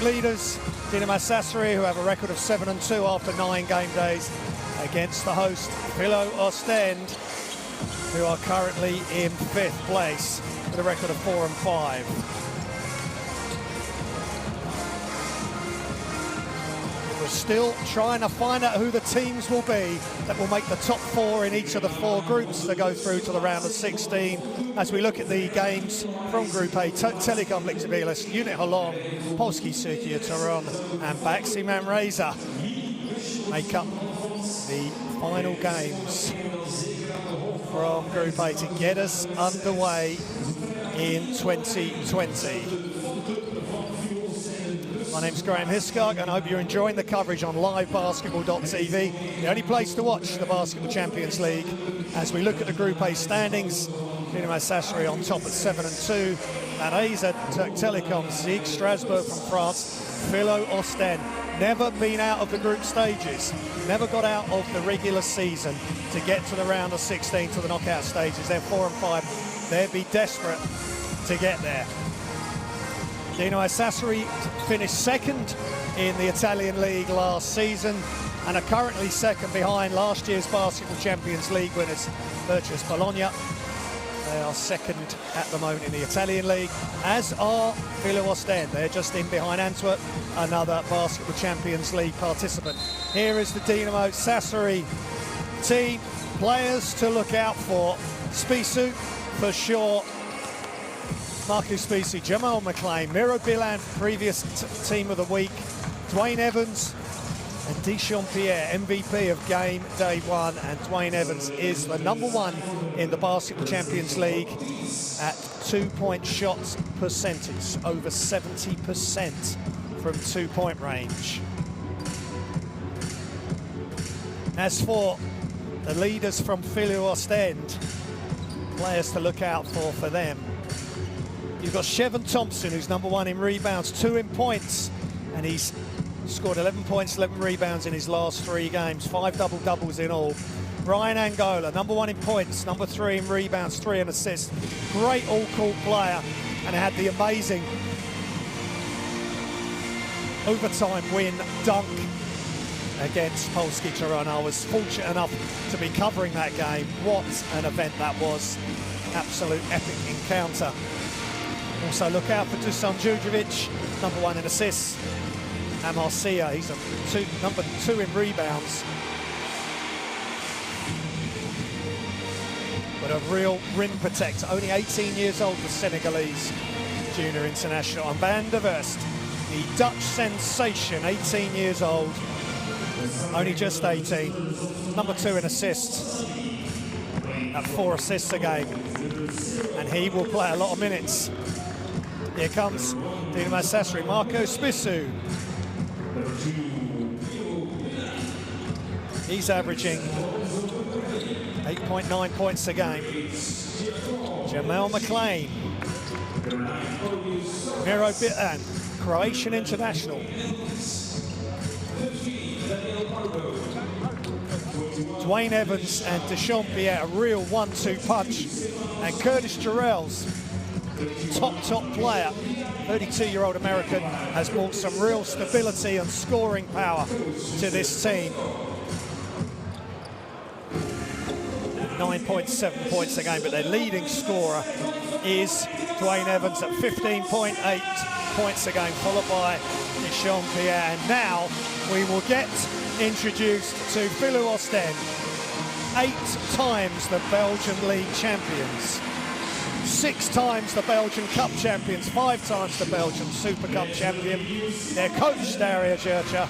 leaders, Dinamo Sassari, who have a record of 7-2 after 9 game days, against the host, Filou Oostende, who are currently in 5th place with a record of 4-5. We're still trying to find out who the teams will be that will make the top 4 in each of the 4 groups to go through to the round of 16. As we look at the games from Group A, Telekom Lixivilis, Unit Holland, Polski Sukia Toruń and Baxi Manresa make up the final games from Group A to get us underway in 2020. My name's Graham Hiscock and I hope you're enjoying the coverage on livebasketball.tv, the only place to watch the Basketball Champions League. As we look at the Group A standings, Dinamo Sassari on top at 7-2, and AZ Telekom, Zieg Strasbourg from France, Filou Oostende. Never been out of the group stages, never got out of the regular season to get to the round of 16, to the knockout stages. They're 4-5, they'd be desperate to get there. Dinamo Sassari finished 2nd in the Italian League last season and are currently 2nd behind last year's Basketball Champions League winners, Virtus Bologna. They are 2nd at the moment in the Italian League, as are Filou Oostende. They're just in behind Antwerp, another Basketball Champions League participant. Here is the Dinamo Sassari team. Players to look out for: Spissu for sure, Marcus Spissu, Jamal McLean, Miro Bilan, previous team of the week, Dwayne Evans and Dechampierre, MVP of game day 1, and Dwayne Evans is the #1 in the Basketball Champions League at 2-point shots percentage, over 70% from 2-point range. As for the leaders from Filou Oostende, players to look out for them: you've got Chevon Thompson, who's #1 in rebounds, 2 in points, and he's scored 11 points, 11 rebounds in his last 3 games, 5 double-doubles in all. Ryan Angola, #1 in points, #3 in rebounds, 3 in assists. Great all-court player, and had the amazing overtime win dunk against Polski Toruń. I was fortunate enough to be covering that game. What an event that was. Absolute epic encounter. Also look out for Dusan Đurđević, #1 in assists. Amarcia, he's #2 in rebounds. But a real rim protector, only 18 years old, the Senegalese junior international. And Van der Verst, the Dutch sensation, 18 years old, only just 18. #2 in assists, at 4 assists a game. And he will play a lot of minutes. Here comes Dinamo Sassari, Marco Spissu. He's averaging 8.9 points a game. Jamal McLean. Miro Bilan, Croatian international. Dwayne Evans and Dechampierre, a real 1-2 punch. And Curtis Jarrell's top player, 32-year-old American, has brought some real stability and scoring power to this team. 9.7 points a game, but their leading scorer is Dwayne Evans at 15.8 points a game, followed by Dechampierre. And now we will get introduced to Filou Oostende, 8 times the Belgian League champions, 6 times the Belgian Cup champions, 5 times the Belgian Super Cup champion. Their coach, Dario Jurcha,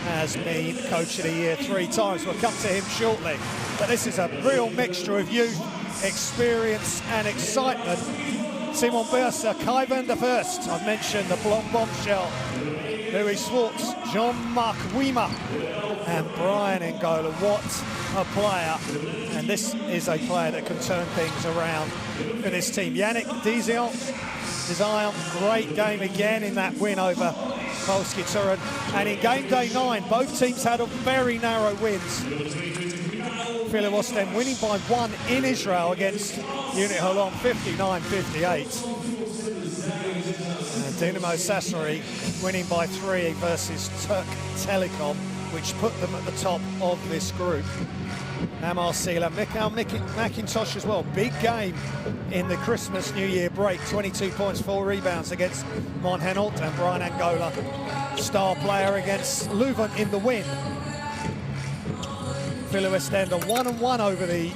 has been Coach of the Year 3 times. We'll come to him shortly. But this is a real mixture of youth, experience and excitement. Simon Bursa, Kai van der Verst, I've mentioned the blonde bombshell, Louis Schwartz, Jean-Marc Wiemer and Brian Angola. What a player. And this is a player that can turn things around for this team. Yannick Dizion, great game again in that win over Polski Toruń. And in game day 9, both teams had a very narrow wins. Filou Oostende winning by 1 in Israel against Unit Holland, 59-58. And Dinamo Sassari winning by 3 versus Turk Telekom, which put them at the top of this group. Amar Sila, Mikhail McIntosh as well. Big game in the Christmas New Year break. 22 points, 4 rebounds against Mon Henalt, and Brian Angola, star player against Leuven in the win. Filou Oostende 1-1 over the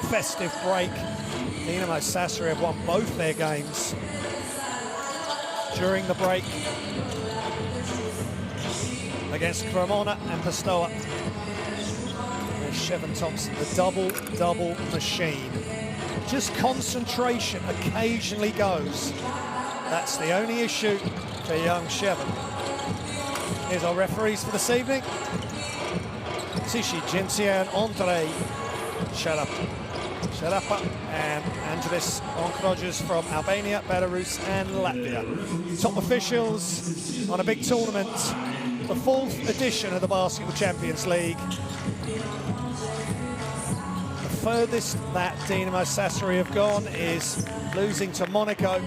festive break. Dinamo Sassari have won both their games during the break against Cremona and Pistoia. There's Shevin Thompson, the double machine. Just concentration occasionally goes. That's the only issue for young Shevin. Here's our referees for this evening. Tishi Gentian, Andre Sharapa and Andres Onkroges from Albania, Belarus and Latvia. Top officials on a big tournament, the 4th edition of the Basketball Champions League. The furthest that Dinamo Sassari have gone is losing to Monaco.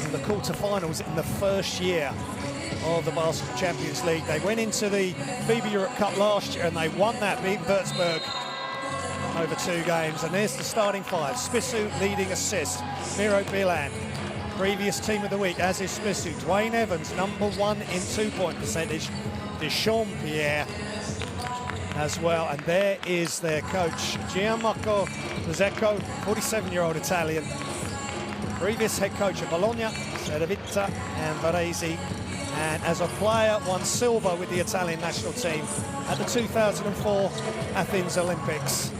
In the quarterfinals in the first year of the Basketball Champions League. They went into the FIBA Europe Cup last year and they won that, beating Würzburg over 2 games. And there's the starting 5. Spissu leading assist. Miro Bilan, previous team of the week, as is Spissu. Dwayne Evans, #1 in 2-point percentage. Dechampierre as well. And there is their coach, Gianmarco Zecco, 47-year-old Italian. Previous head coach of Bologna, Cedevita and Varese. And as a player, won silver with the Italian national team at the 2004 Athens Olympics.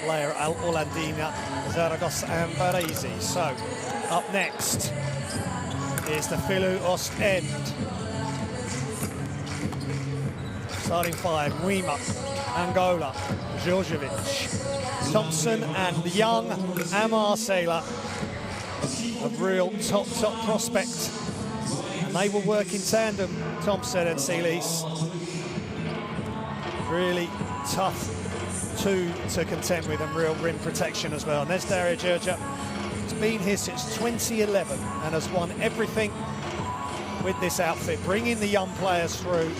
Player Al Olandina, Zaragoza and Varese. So, up next is the Filou Oostende. Starting 5, Wima, Angola, Djordjevic, Thompson and the young Amar Sila. A real top prospect, and they will work in tandem, Thompson and Silis. Really tough 2 to contend with, and real rim protection as well. And there's Dario Djurja. He's been here since 2011 and has won everything with this outfit, bringing the young players through.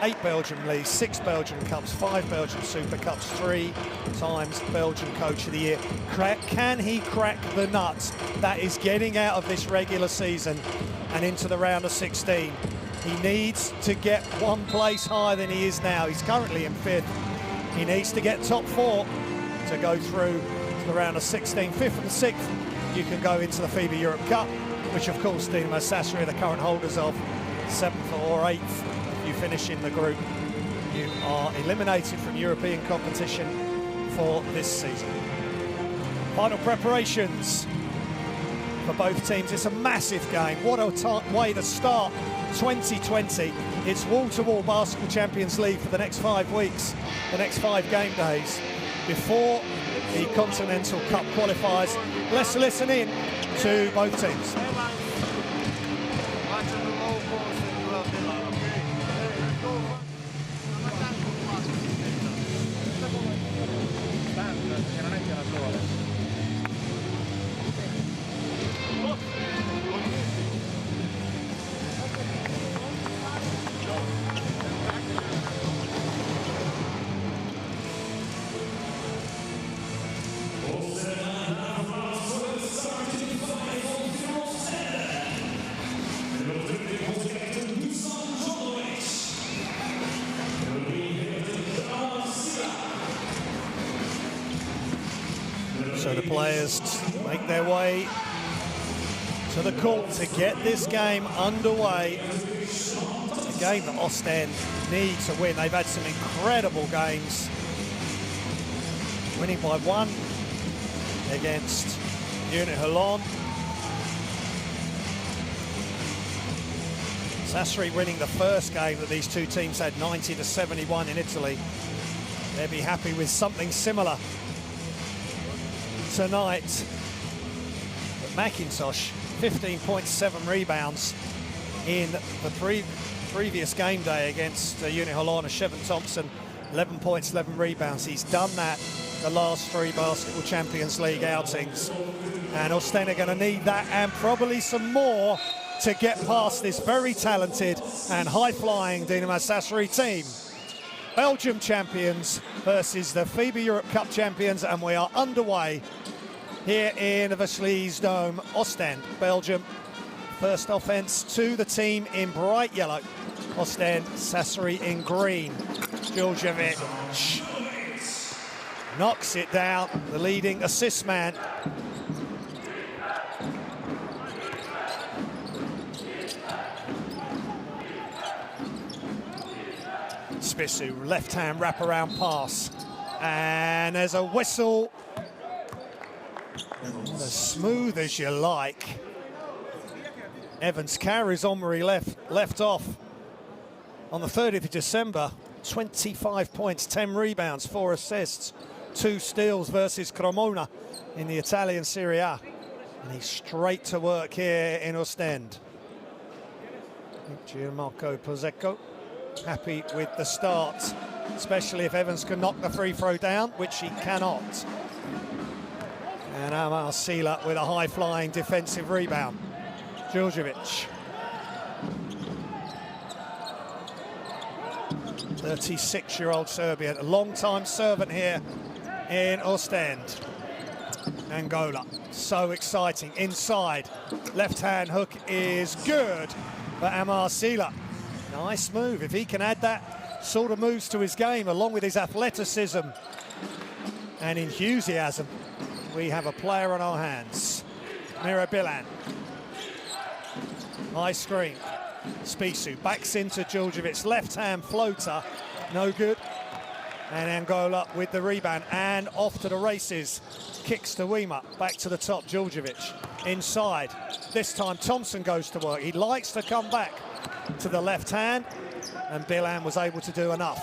8 Belgian leagues, 6 Belgian Cups, 5 Belgian Super Cups, 3 times Belgian Coach of the Year. Can he crack the nut that is getting out of this regular season and into the round of 16? He needs to get 1 place higher than he is now. He's currently in 5th. He needs to get top 4 to go through to the round of 16. 5th and 6th, you can go into the FIBA Europe Cup, which of course Dinamo Sassari are the current holders of. 7th or 8th. You finish in the group, you are eliminated from European competition for this season. Final preparations for both teams. It's a massive game. What a way to start 2020. It's wall-to-wall Basketball Champions League for the next 5 weeks, the next 5 game days before the Continental Cup qualifiers. Let's listen in to both teams. So the players make their way to the court to get this game underway. A game that Oostende need to win. They've had some incredible games. Winning by 1 against Unit Holon. Sassari winning the first game that these 2 teams had, 90-71 in Italy. They'll be happy with something similar tonight. But McIntosh, 15.7 rebounds in the previous game day against Uni Holland, Shevin Thompson, 11 points, 11 rebounds. He's done that the last 3 Basketball Champions League outings. And Oostende are going to need that and probably some more to get past this very talented and high-flying Dinamo Sassari team. Belgium champions versus the FIBA Europe Cup champions, and we are underway here in the Vlees Dome, Oostende, Belgium. First offense to the team in bright yellow. Oostende, Sassari in green. Djurdjevic knocks it down, the leading assist man. Spissu, left-hand wraparound pass. And there's a whistle. As smooth as you like. Evans carries on where he left off on the 30th of December. 25 points, 10 rebounds, 4 assists, 2 steals versus Cremona in the Italian Serie A. And he's straight to work here in Oostende. Gianmarco Pozzecco happy with the start, especially if Evans can knock the free throw down, which he cannot. And Amar Sila with a high-flying defensive rebound. Djurdjevic. 36-year-old Serbian, a long-time servant here in Oostende. Angola, so exciting. Inside, left-hand hook is good for Amar Sila. Nice move. If he can add that sort of moves to his game, along with his athleticism and enthusiasm, we have a player on our hands. Miro Bilan. High screen. Spissu backs into Djurdjevic, left-hand floater, no good. And Angola with the rebound and off to the races. Kicks to Wima, back to the top, Djurdjevic. Inside, this time Thompson goes to work. He likes to come back to the left hand, and Bilan was able to do enough.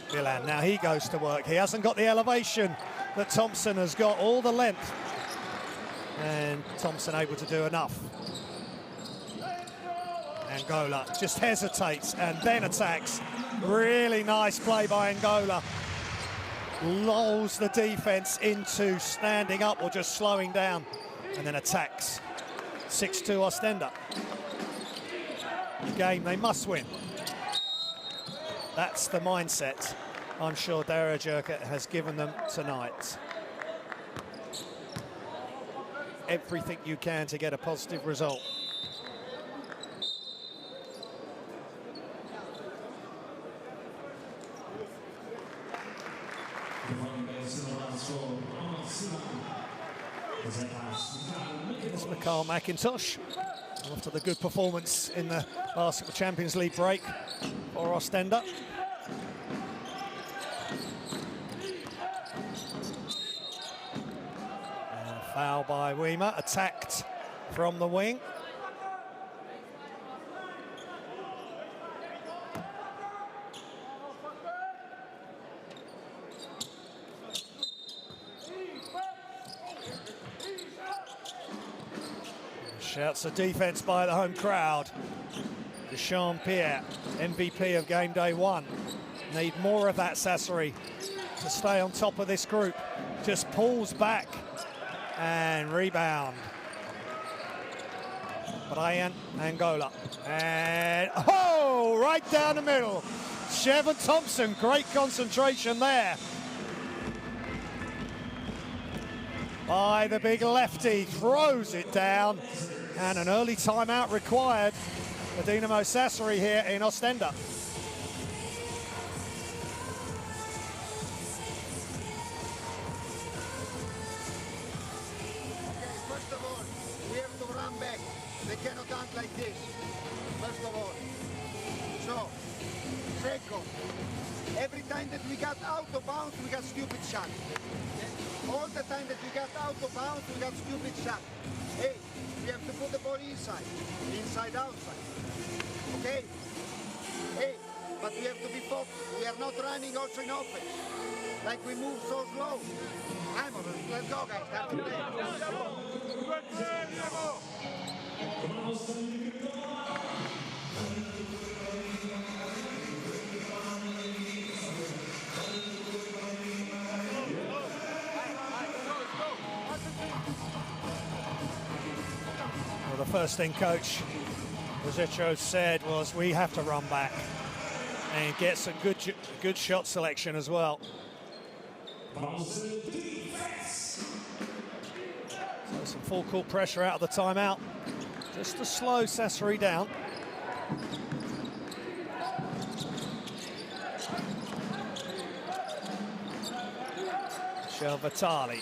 Bilan, now he goes to work. He hasn't got the elevation that Thompson has got, all the length. And Thompson able to do enough. Angola just hesitates and then attacks. Really nice play by Angola. Lulls the defense into standing up or just slowing down, and then attacks. 6-2 Oostende. The game they must win. That's the mindset I'm sure Djurdjevic has given them tonight. Everything you can to get a positive result. There's Mikhail McIntosh after the good performance in the Basketball Champions League break for Oostende. Foul by Wima, attacked from the wing. Shouts of defense by the home crowd. Deshaun Pierre, MVP of game day 1. Need more of that, Sassari, to stay on top of this group. Just pulls back. And rebound. Brian Angola. And oh, right down the middle. Shevin Thompson, great concentration there. By the big lefty, throws it down. And an early timeout required for Dinamo Sassari here in Oostende. They cannot act like this, first of all. So, second, every time that we got out of bounds, we got stupid shot. All the time that we got out of bounds, we got stupid shot. Hey, we have to put the ball inside, outside. Okay? Hey, but we have to be focused. We are not running also in offense. Like we move so slow. Let's go, guys. Start to play. Well, the first thing Coach Rosicho said was we have to run back and get some good shot selection as well. So some full court pressure out of the timeout, just to slow Sassari down. Michel Vitali,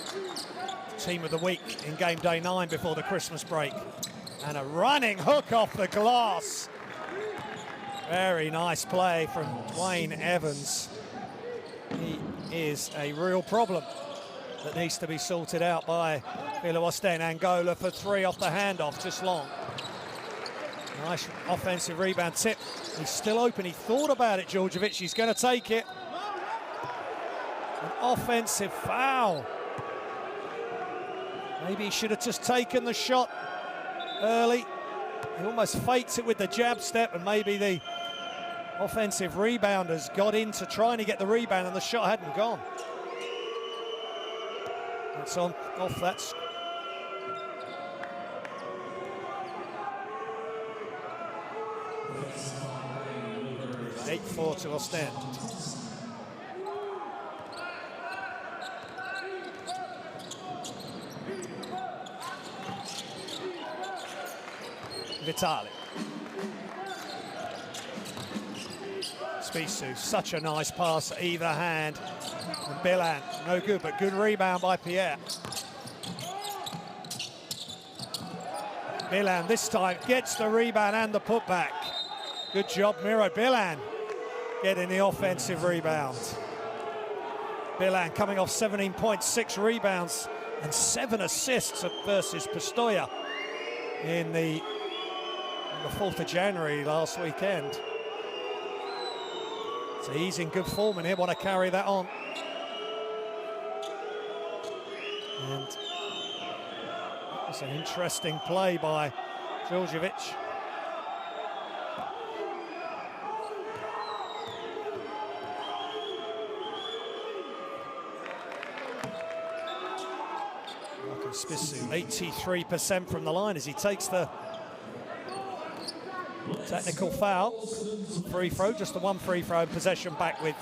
team of the week in game day 9 before the Christmas break. And a running hook off the glass. Very nice play from Dwayne Evans. He is a real problem that needs to be sorted out by Filou Oostende. Angola for 3 off the handoff, just long. Nice offensive rebound tip. He's still open. He thought about it, Djordjevic. He's going to take it. An offensive foul. Maybe he should have just taken the shot early. He almost fakes it with the jab step, and maybe the offensive rebounders got into trying to get the rebound and the shot hadn't gone. It's on off that. 8-4 to Oostende. Vitali. Spissu, such a nice pass either hand. And Bilan, no good, but good rebound by Pierre. Bilan this time gets the rebound and the putback. Good job, Miro. Bilan getting the offensive rebound. Bilan coming off 17 points, 6 rebounds, and 7 assists versus Pistoia in the 4th of January last weekend. So he's in good form and he'll want to carry that on. And it's an interesting play by Djordjevic. Spissu, 83% from the line as he takes the technical foul. Free throw, just the one free throw, possession back with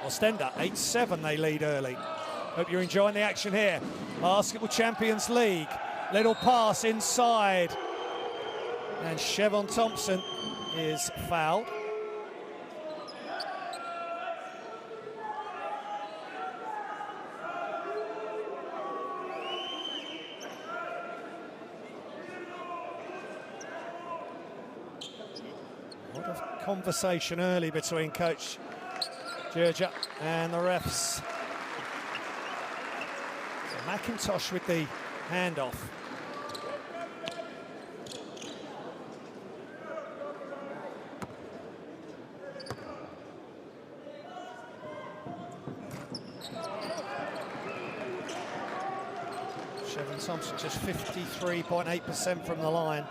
Oostende. 8-7 they lead early. Hope you're enjoying the action here. Basketball Champions League. Little pass inside. And Chevon Thompson is fouled. Conversation early between Coach Djordjevic and the refs. So McIntosh with the handoff. Chevon Thompson just 53.8% from the line.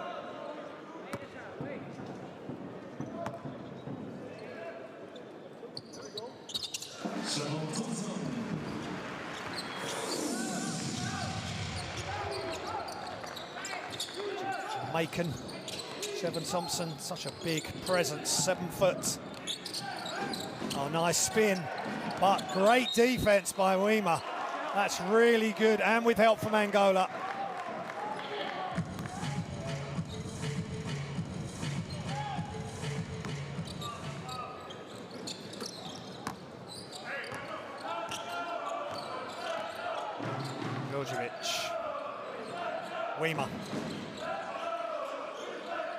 Jamaican Chevon Thompson, such a big presence, 7 foot. Oh, nice spin, but great defense by Wima. That's really good, and with help from Angola. Djordjevic. Wima.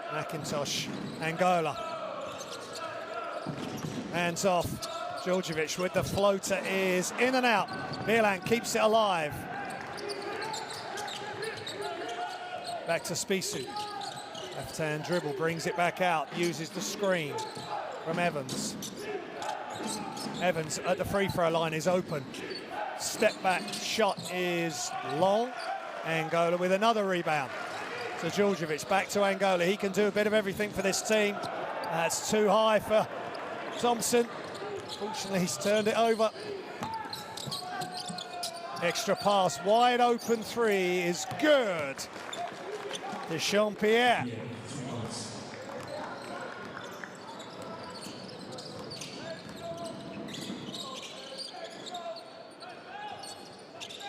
McIntosh, Angola. Hands off. Djordjevic with the floater is in and out. Bilan keeps it alive. Back to Spissu. Left-hand dribble, brings it back out, uses the screen from Evans. Evans at the free throw line is open. Step back shot is long. Angola with another rebound. to Djurdjevic, back to Angola. He can do a bit of everything for this team. That's too high for Thompson. Fortunately, he's turned it over. Extra pass, wide open three is good. Dechampierre.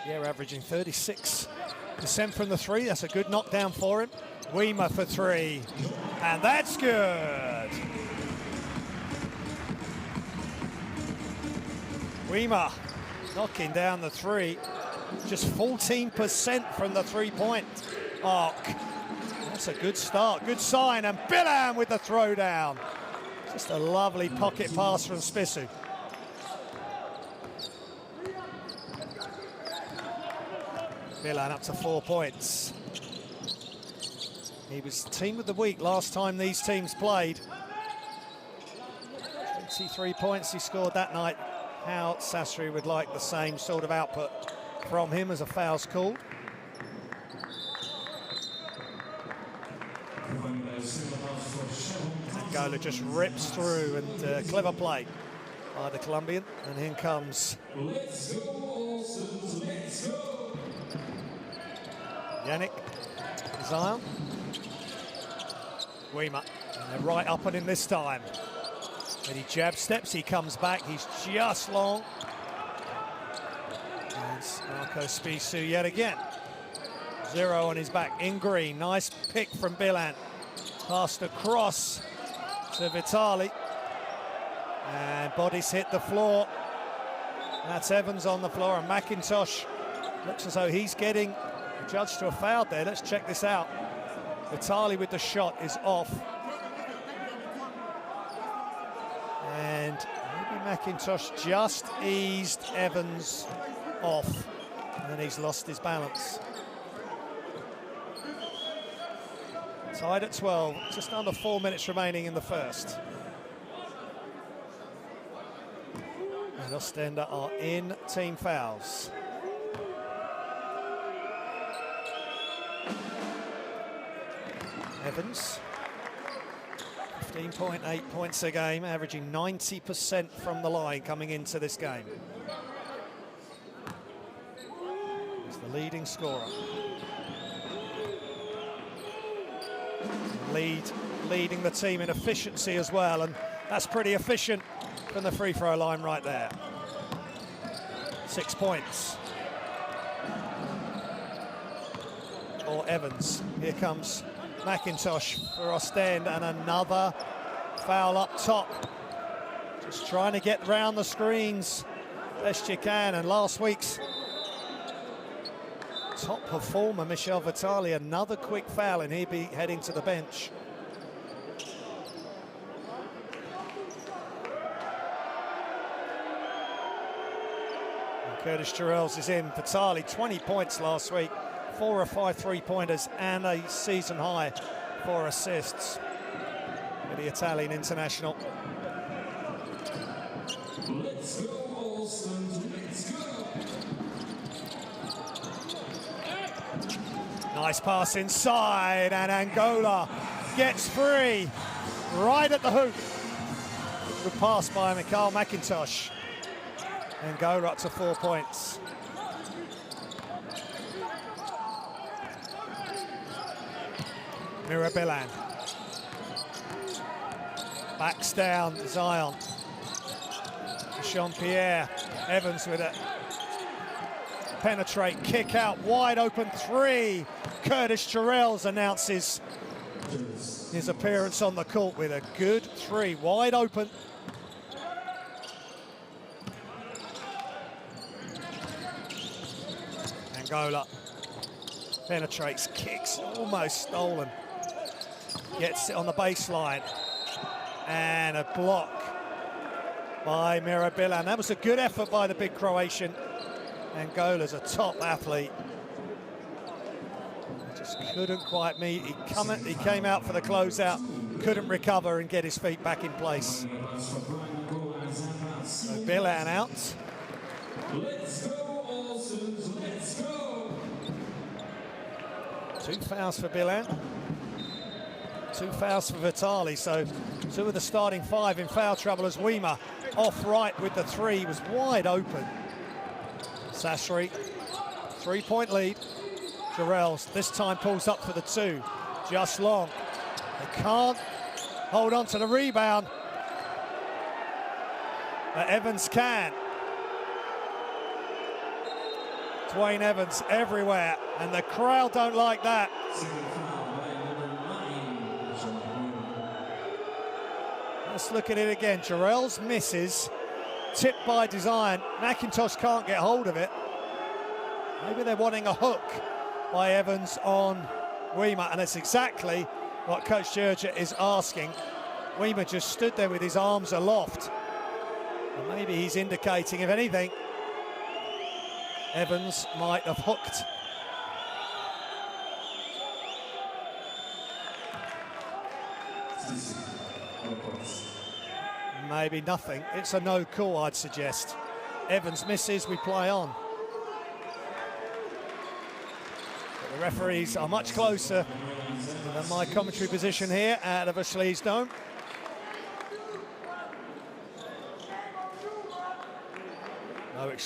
Yeah, averaging 36% from the three. That's a good knockdown for him. Weimer for three, and that's good. Weimer knocking down the three. Just 14% from the three-point arc. That's a good start, good sign, and Bilan with the throwdown. Just a lovely pocket pass from Spissu. Bilan up to 4 points. He was team of the week last time these teams played. 23 points he scored that night. How Sassari would like the same sort of output from him as a foul's called. Angola just rips through, and clever play by the Colombian. And in comes Yannick Zion. Weimer, and they're right up on him this time. And he jab steps, he comes back, he's just long. And Marco Spissu yet again. 0 on his back, in green, nice pick from Bilan. Passed across to Vitali. And bodies hit the floor. That's Evans on the floor, and McIntosh looks as though he's getting judged to a foul there. Let's check this out. Vitali with the shot is off. And maybe McIntosh just eased Evans off, and then he's lost his balance. Tied at 12, just under 4 minutes remaining in the first. And Oostende are in team fouls. Evans, 15.8 points a game, averaging 90% from the line coming into this game. He's the leading scorer. Leading the team in efficiency as well, and that's pretty efficient from the free throw line right there. 6 points. Or Evans. Here comes McIntosh for Oostende, and another foul up top. Just trying to get round the screens best you can, and last week's top performer, Michel Vitali, another quick foul, and he'll be heading to the bench. And Curtis Jarrells is in. Vitali, 20 points last week, 4 or 5 three-pointers, and a season high 4 assists for the Italian international. Let's go, Oostende, let's go. Nice pass inside, and Angola gets free right at the hoop. Good pass by Mikhail McIntosh. Angola up to 4 points. Mira Bilan. Backs down, Zion. Dechampierre. Evans with it. Penetrate, kick out, wide open three. Curtis Jarrells announces his appearance on the court with a good three, wide open. Angola penetrates, kicks, almost stolen. Gets it on the baseline. And a block by Mira Bilan. That was a good effort by the big Croatian. Angola's a top athlete. Just couldn't quite meet. He came out for the closeout, couldn't recover and get his feet back in place. So Bilan out. Let's go, Oostende, let's go. 2 fouls for Bilan, 2 fouls for Vitali, so 2 of the starting 5 in foul trouble as Weimer off right with the 3, was wide open. Sassari, 3-point lead. Jarrells this time pulls up for the 2, just long. They can't hold on to the rebound, but Evans can. Dwayne Evans everywhere, and the crowd don't like that. Let's look at it again. Jarrells misses, tipped by design. McIntosh can't get hold of it. Maybe they're wanting a hook by Evans on Weimer, and that's exactly what Coach Georgia is asking. Weimer just stood there with his arms aloft. And maybe he's indicating, if anything, Evans might have hooked. Maybe nothing. It's a no call, I'd suggest. Evans misses, we play on. But the referees are much closer than my commentary position here at the Vauchlise Dome. Loic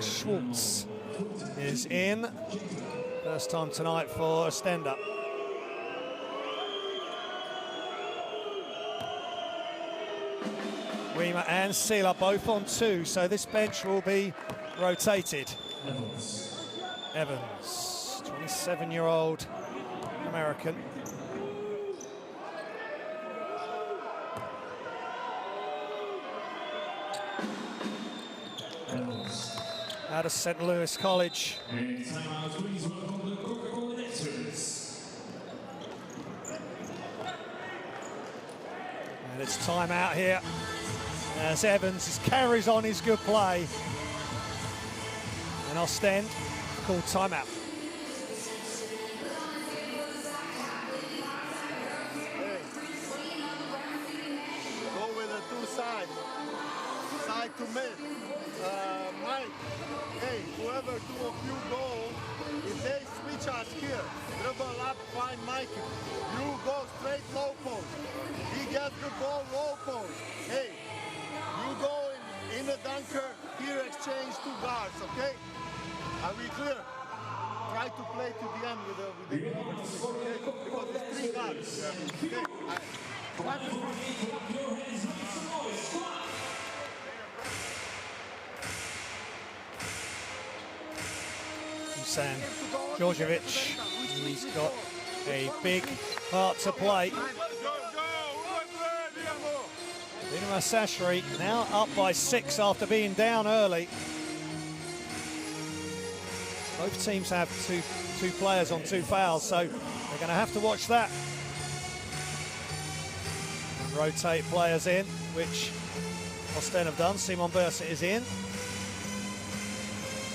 Schwartz is in. First time tonight for Oostende. Weimer and Sealer both on 2, so this bench will be rotated. Evans, 27-year-old American. Out of St. Louis College. And it's timeout here as Evans carries on his good play. And Oostende called timeout. Go with the 2 sides. Side to mid. Mike, hey, whoever do a few goals, if they switch us here, dribble up, find Mike. You go straight low post. He gets the ball low post. Hey, you go in the dunker, here exchange 2 guards, okay? Are we clear? Try to play to the end with the okay? Because it's 3 guards. Okay? Sam Djordjevic, he's got a big part to play. Dinamo Sassari now up by 6 after being down early. Both teams have two players on 2 fouls, so they're going to have to watch that. And rotate players in, which Oostende have done. Simon Bursa is in.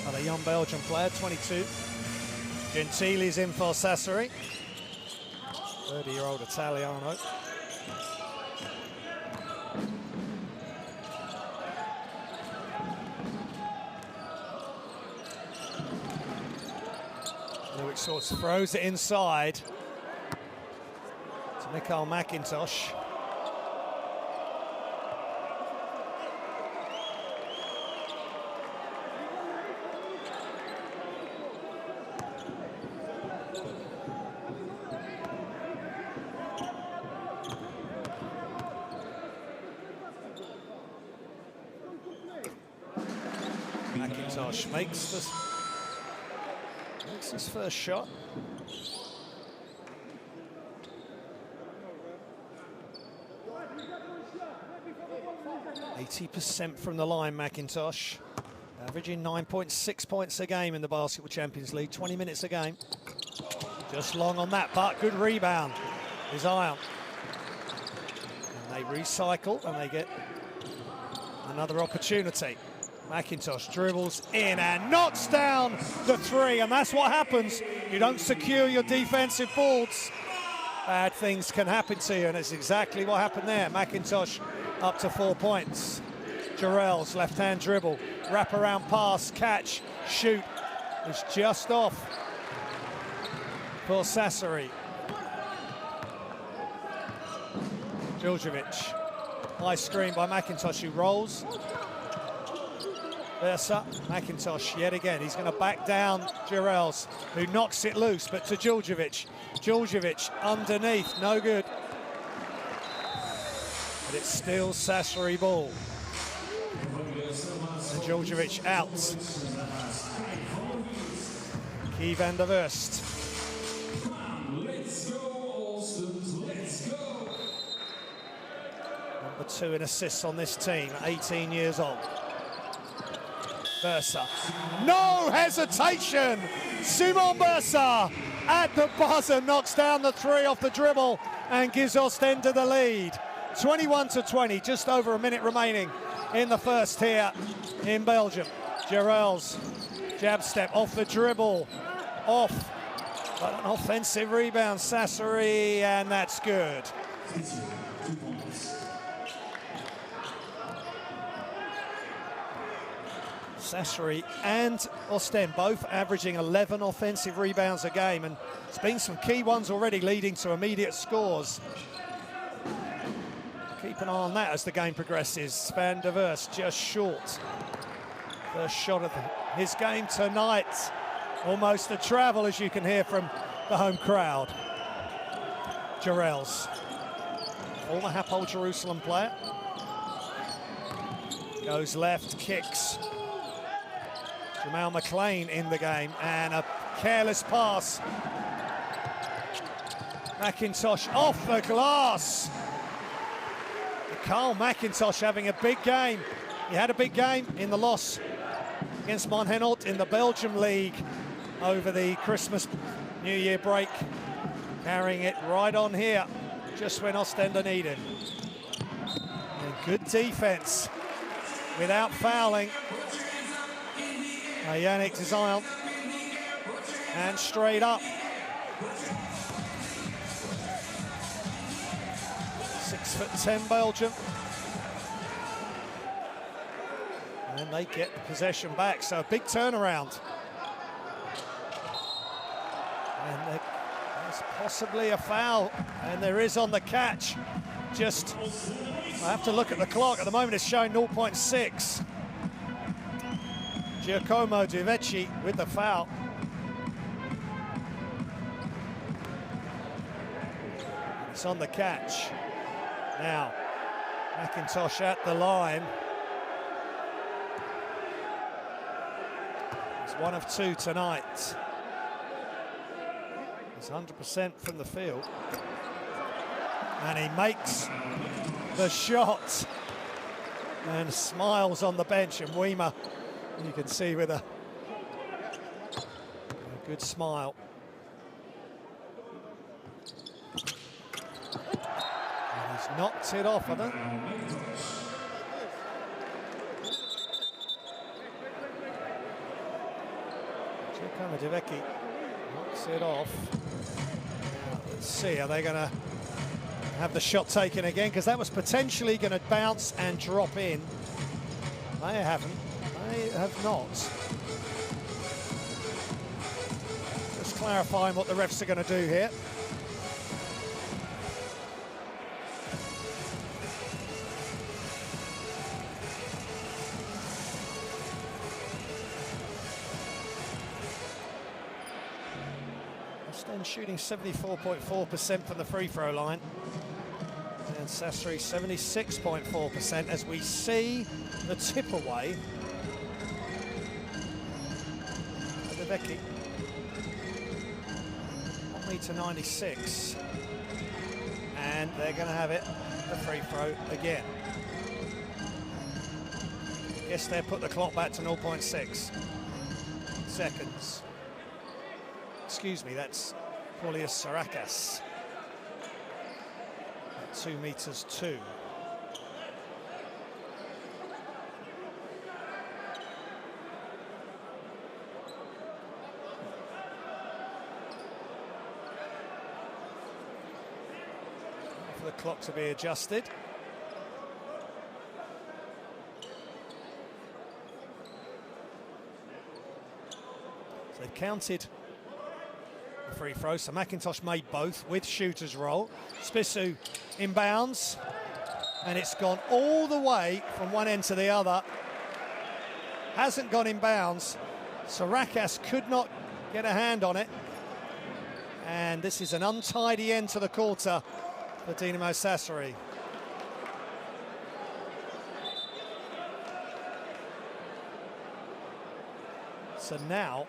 Another young Belgian player, 22. Gentili's in for Sassari. 30-year-old Italiano. Loic Schwartz throws it inside to Mikael McIntosh. McIntosh makes his first shot. %80 from the line, McIntosh. Averaging 9.6 points a game in the Basketball Champions League, 20 minutes a game. Just long on that, but good rebound is Ion. And they recycle and they get another opportunity. McIntosh dribbles in and knocks down the 3, and that's what happens. You don't secure your defensive boards, bad things can happen to you, and it's exactly what happened there. McIntosh up to 4 points. Jarrells left-hand dribble, wrap-around pass, catch, shoot. It's just off. for Sassari. Djurdjevic. High screen by McIntosh, who rolls. Versa, McIntosh yet again. He's going to back down Jirels, who knocks it loose, but to Djurdjevic. Djurdjevic underneath, no good. But it's still Sassari ball. And Djurdjevic out. Guy van der Wurst. Let's go, Oostende, let's go. Number 2 in assists on this team, 18 years old. Versa. No hesitation! Simon Versa at the buzzer knocks down the 3 off the dribble and gives Oostende the lead. 21-20, just over a minute remaining in the first here in Belgium. Jirels, jab step off the dribble, off, but an offensive rebound, Sassari, and that's good. Sassari and Oostende both averaging 11 offensive rebounds a game, and it's been some key ones already leading to immediate scores. Keep an eye on that as the game progresses. Van der Wurst just short. First shot of his game tonight. Almost a travel, as you can hear from the home crowd. Jirels, former Hapoel Jerusalem player. Goes left, kicks. Jamal McLean in the game, and a careless pass. McIntosh off the glass. Carl McIntosh having a big game. He had a big game in the loss against Monhenot in the Belgium League over the Christmas New Year break. Carrying it right on here, just when Oostende needed. And good defense without fouling. Yannick Zion, and straight up. 6'10" Belgium. And they get the possession back, so a big turnaround. And there's possibly a foul, and there is on the catch. Just, I have to look at the clock. At the moment it's showing 0.6. Giacomo Di Vecchi with the foul. It's on the catch. Now, McIntosh at the line. He's 1 of 2 tonight. He's 100% from the field. And he makes the shot. And smiles on the bench, and Weimer, you can see with a good smile. And he's knocked it off, I think. Giacomo Di Vecchi knocks it off. Now, let's see, are they going to have the shot taken again? Because that was potentially going to bounce and drop in. They haven't. They have not. Just clarifying what the refs are going to do here. Oostende shooting 74.4% from the free throw line. And Sassari 76.4% as we see the tip away. Vecchi, 1m96, and they're going to have it, the free throw again. I guess they'll put the clock back to 0.6 seconds. Excuse me, that's Paulius Sarakas, 2m2. For the clock to be adjusted. So they've counted the free throw, so McIntosh made both with shooter's roll. Spissu inbounds, and it's gone all the way from one end to the other. Hasn't gone inbounds, so Rakas could not get a hand on it. And this is an untidy end to the quarter for Dinamo Sassari. So now,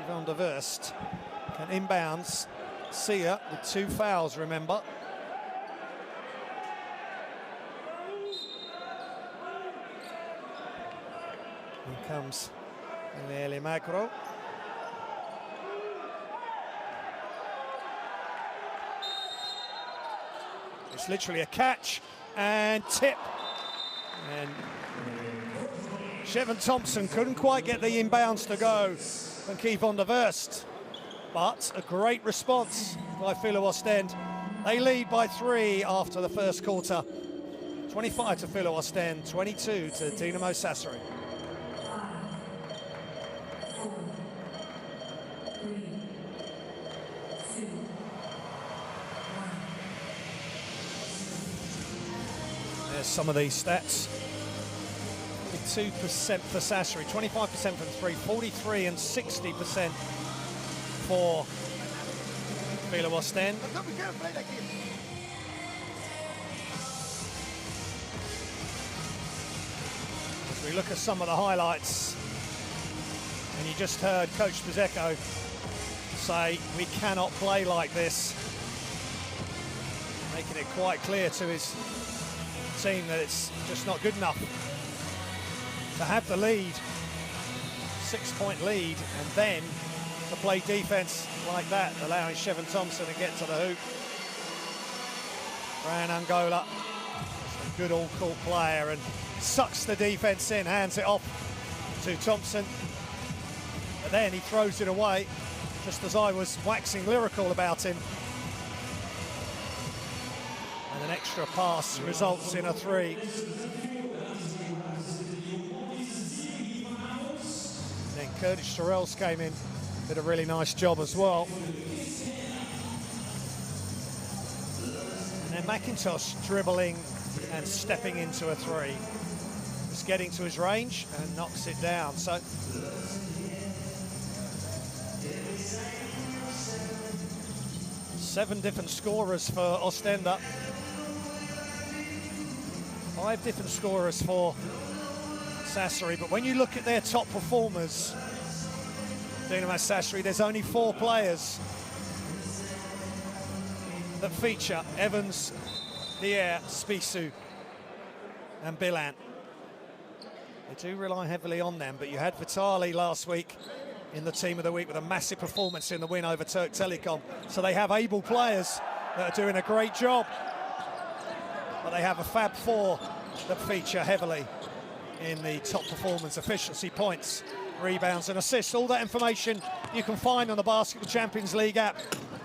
Van der Wurst can inbounds. Sia with 2 fouls, remember. Here comes Lele Magro. It's literally a catch and tip. And Shevin Thompson couldn't quite get the inbounds to go from Keith Van der Wurst. But a great response by Filou Oostende. They lead by 3 after the first quarter. 25 to Filou Oostende, 22 to Dinamo Sassari. There's some of these stats. 2% for Sassari, 25% from 3, 43 and 60% for Filou Oostende. As we look at some of the highlights, and you just heard Coach Pizecco say, we cannot play like this, making it quite clear to his team that it's just not good enough to have the lead, 6-point lead, and then to play defense like that, allowing Shevin Thompson to get to the hoop. Brian Angola, a good all-court player, and sucks the defense in, hands it off to Thompson. But then he throws it away, just as I was waxing lyrical about him. And an extra pass results in a 3. Then Curtis Terrells came in, did a really nice job as well. And then McIntosh dribbling and stepping into a 3. Just getting to his range and knocks it down. So seven different scorers for Oostende. 5 different scorers for Sassari, but when you look at their top performers, Dinamo Sassari, there's only 4 players that feature: Evans, Dier, Spissu and Bilan. They do rely heavily on them, but you had Vitali last week in the team of the week with a massive performance in the win over Turk Telekom. So they have able players that are doing a great job, but they have a Fab 4 that feature heavily in the top performance: efficiency, points, rebounds and assists. All that information you can find on the Basketball Champions League app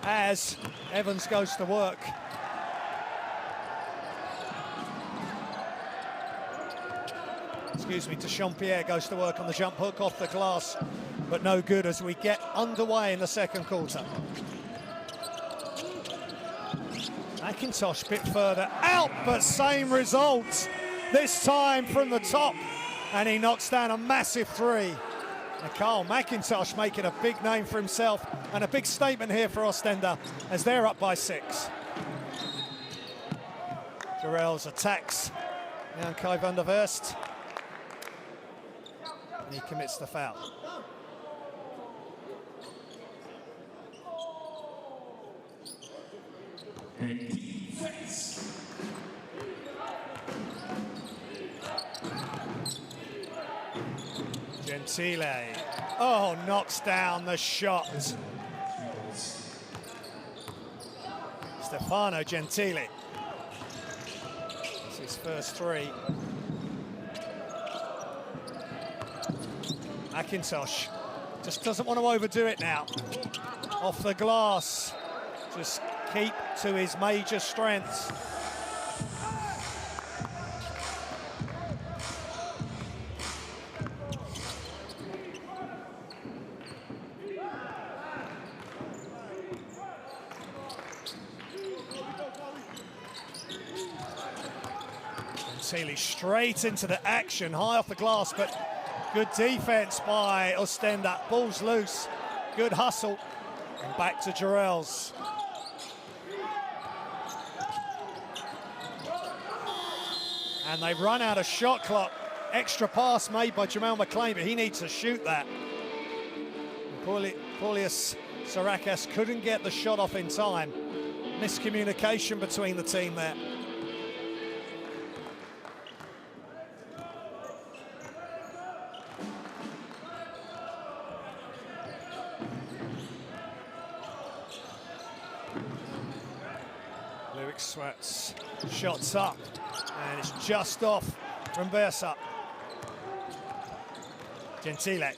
as Evans goes to work. Excuse me, Dechampierre goes to work on the jump hook off the glass, but no good as we get underway in the second quarter. McIntosh a bit further out, but same result, this time from the top, and he knocks down a massive 3. And Carl McIntosh making a big name for himself and a big statement here for Oostende as they're up by 6. Terrells attacks Jan Kai van der Wurst, and he commits the foul. Gentile, oh, knocks down the shot. Stefano Gentile, it's his first 3. McIntosh just doesn't want to overdo it now. Off the glass, just keep to his major strengths. Gentili straight into the action, high off the glass, but good defense by Oostende. Ball's loose, good hustle, and back to Jarrell's. And they've run out of shot clock. Extra pass made by Jamal McLean, but he needs to shoot that. Paulius Sarakas couldn't get the shot off in time. Miscommunication between the team there. Luik Swartz shots up, and it's just off from Versa. Gentile,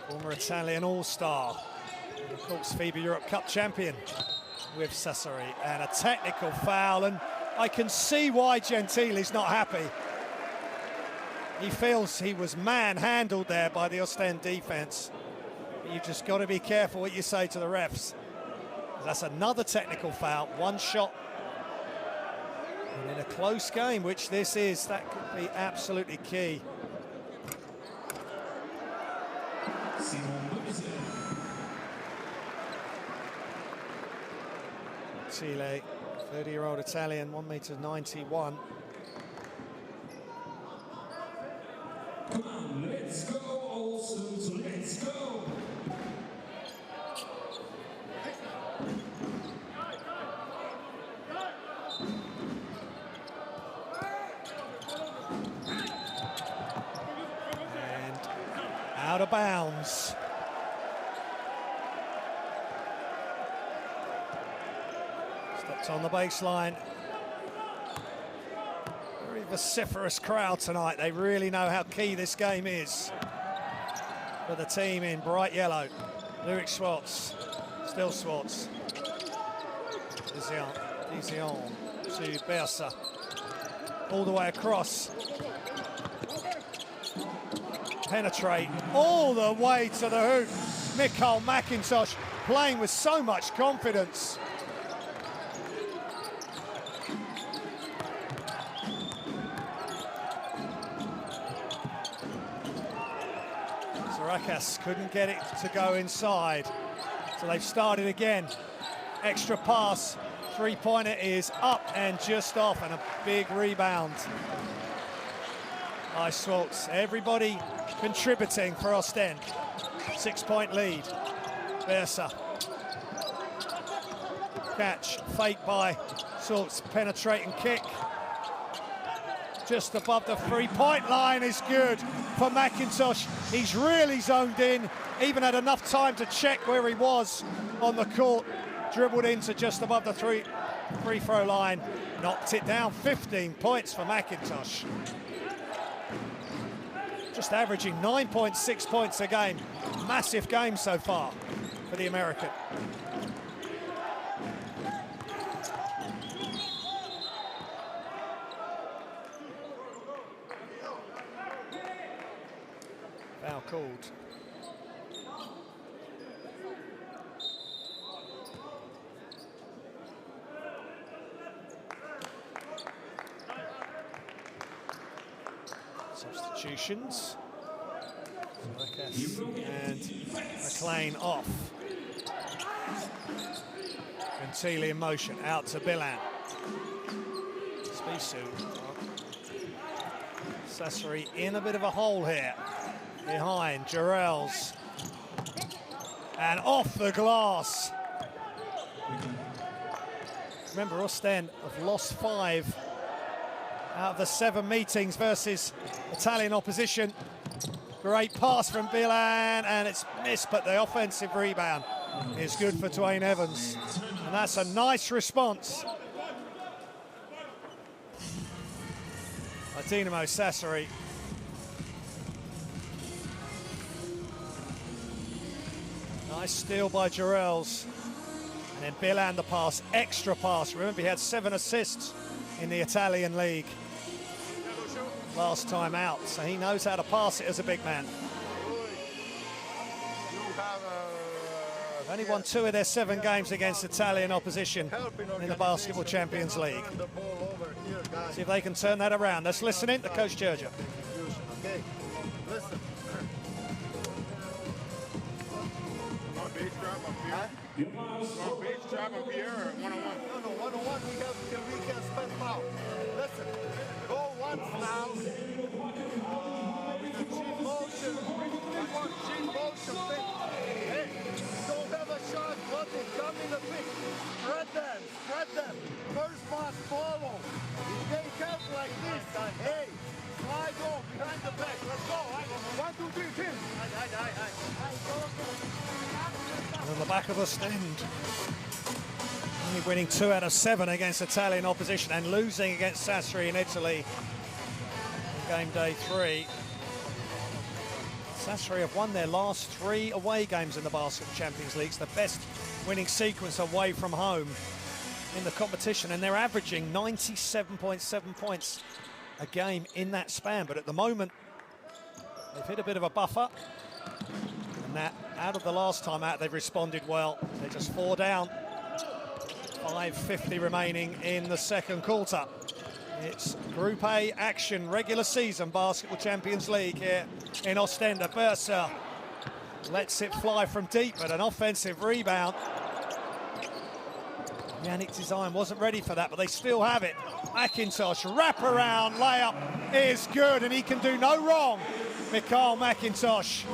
former Italian all-star, and of course FIBA Europe Cup champion with Sassari, and a technical foul, and I can see why Gentile's not happy. He feels he was manhandled there by the Oostende defense. But you've just got to be careful what you say to the refs. That's another technical foul, one shot. And in a close game, which this is, that could be absolutely key. Chile, 30-year-old Italian, 1m91. Come on, let's go, Oostende, let's go. And out of bounds. Steps on the baseline. Very vociferous crowd tonight. They really know how key this game is for the team in bright yellow. Luik Swartz, still Swartz. Dizion to Bersa. All the way across. Penetrate all the way to the hoop. Mikhail McIntosh playing with so much confidence. Sarakas couldn't get it to go inside. So they've started again. Extra pass. Three-pointer is up and just off, and a big rebound. Nice Swartz. Everybody contributing for Oostende. 6-point lead. Versa. Catch, fake by Swartz. Penetrating kick. Just above the three-point line is good for McIntosh. He's really zoned in. Even had enough time to check where he was on the court. Dribbled into just above the free throw line. Knocked it down. 15 points for McIntosh. Just averaging 9.6 points a game. Massive game so far for the American. Foul called. Substitutions. And McLean off. Gentili in motion, out to Bilan. Spisu. Sassari in a bit of a hole here. Behind, Jarrell's. And off the glass. Remember, Oostende have lost 5 out of the 7 meetings versus Italian opposition. Great pass from Bilan, and it's missed, but the offensive rebound is good for Dwayne Evans. And that's a nice response by Dinamo Sassari. Nice steal by Jarrell's. And then Bilan the pass, extra pass. Remember, he had 7 assists in the Italian league last time out, so he knows how to pass it as a big man. You have Only won 2 of their 7 games against Italian opposition in the Basketball Champions League. See if they can turn that around. Let's listen in to Coach Gerger. Okay, listen. Base drop up here. Base drop up here or one-on-one? No, one-on-one we have till we can spend foul. Listen, go once now. With a chin motion. Chin motion pick. Hey, don't have a shot. What is coming the pick? Spread them. First pass, follow. If they help like this, hey, slide off behind the back. Let's go. 1, 2, 3, pin. On the back of Oostende. Only winning 2 out of 7 against Italian opposition and losing against Sassari in Italy in game day 3. Sassari have won their last 3 away games in the Basketball Champions League. It's the best winning sequence away from home in the competition, and they're averaging 97.7 points a game in that span. But at the moment, they've hit a bit of a buffer. And that, out of the last time out, they've responded well. They're just 4 down. 5:50 remaining in the second quarter. It's Group A action, regular season Basketball Champions League here in Oostende. Bursa lets it fly from deep, but an offensive rebound. Yannick Design wasn't ready for that, but they still have it. McIntosh, wraparound layup is good, and he can do no wrong. Mikhail McIntosh.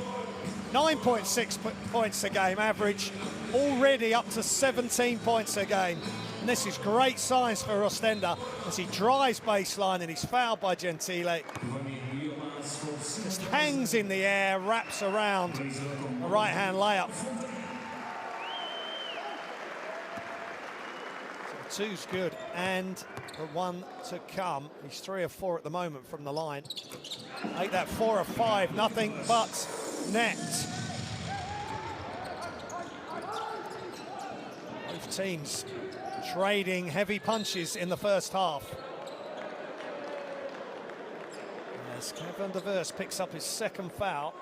9.6 points a game average, already up to 17 points a game. And this is great signs for Oostende as he drives baseline and he's fouled by Gentile. Just hangs in the air, wraps around a right-hand layup. So 2's good, and the 1 to come. He's 3 of 4 at the moment from the line. Make that 4 of 5, nothing but net. Both teams trading heavy punches in the first half. As Kevin de Vers picks up his second foul.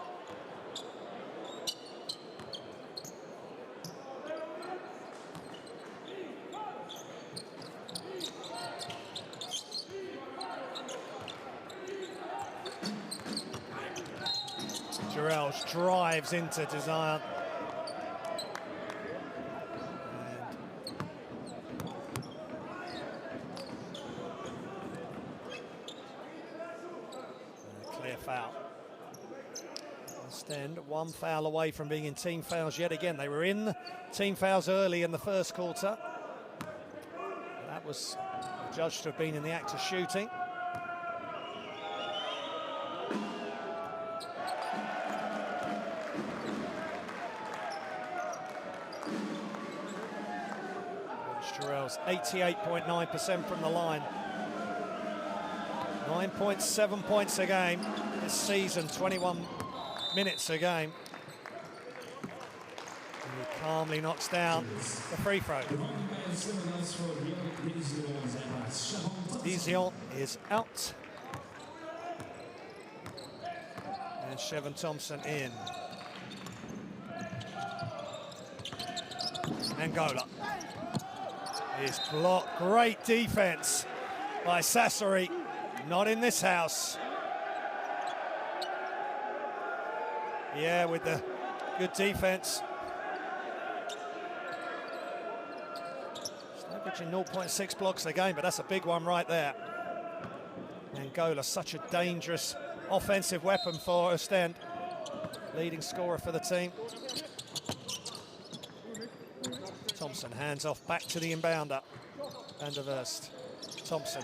Jarrell drives into Desire. Clear foul. Oostende 1 foul away from being in team fouls yet again. They were in team fouls early in the first quarter. That was judged to have been in the act of shooting. Jarrell's 88.9% from the line. 9.7 points a game this season, 21 minutes a game. And he calmly knocks down the free throw. Dizion is out. And Chevin Thompson in. Angola is blocked. Great defense by Sassari. Not in this house. Yeah, with the good defense. It's averaging 0.6 blocks a game, but that's a big one right there. Angola, such a dangerous offensive weapon for Oostende. Leading scorer for the team. Thompson hands off back to the inbounder. Van der Verst. Thompson.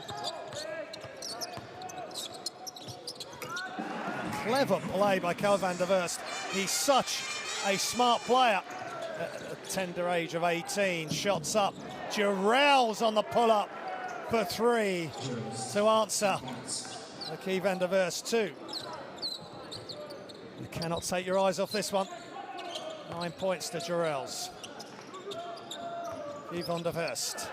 Clever play by Carl van der Verst. He's such a smart player at the tender age of 18. Shots up. Jarrell's on the pull-up for 3 to answer. Keith van der Verst 2. You cannot take your eyes off this one. 9 points to Jarrell's. Keith van der Verst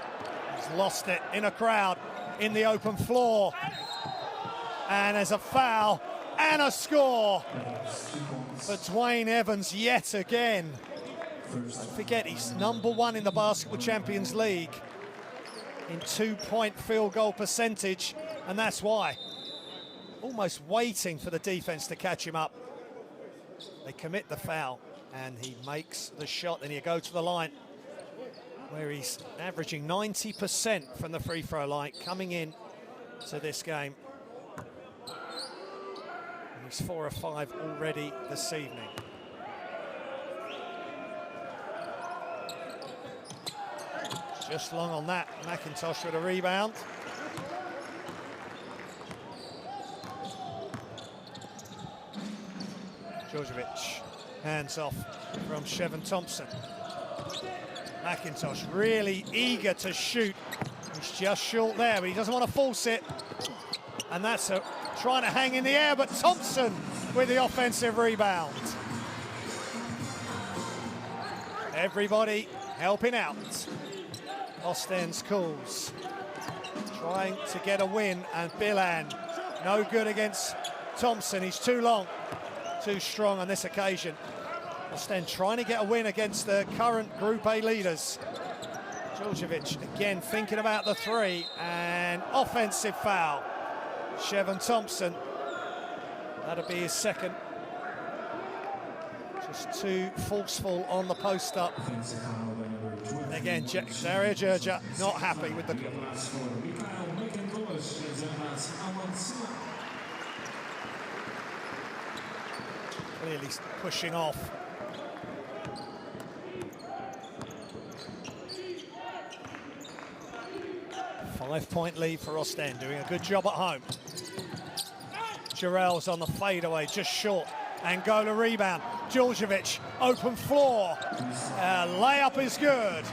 has lost it in a crowd in the open floor. And there's a foul and a score for Dwayne Evans yet again. Don't forget, he's #1 in the Basketball Champions League in 2-point field goal percentage, and that's why. Almost waiting for the defense to catch him up. They commit the foul, and he makes the shot. Then he'll go to the line, where he's averaging 90% from the free throw line coming in to this game. And he's 4 of 5 already this evening. Just long on that. McIntosh with a rebound. Djordjevic, hands off from Shevon Thompson. McIntosh really eager to shoot. He's just short there, but he doesn't want to force it. And that's trying to hang in the air, but Thompson with the offensive rebound. Everybody helping out. Oostende's calls. Trying to get a win, and Bilan no good against Thompson. He's too long, too strong on this occasion. Oostende trying to get a win against the current Group A leaders. Djordjevic again thinking about the three, and offensive foul. Shevon Thompson, that'll be his second. Just too forceful on the post up. And again, Dario Djordjevic not happy with the... Clearly pushing off. Five-point lead for Oostende, doing a good job at home. Jarrell's on the fadeaway, just short. Angola rebound. Djordjevic, open floor. Layup is good.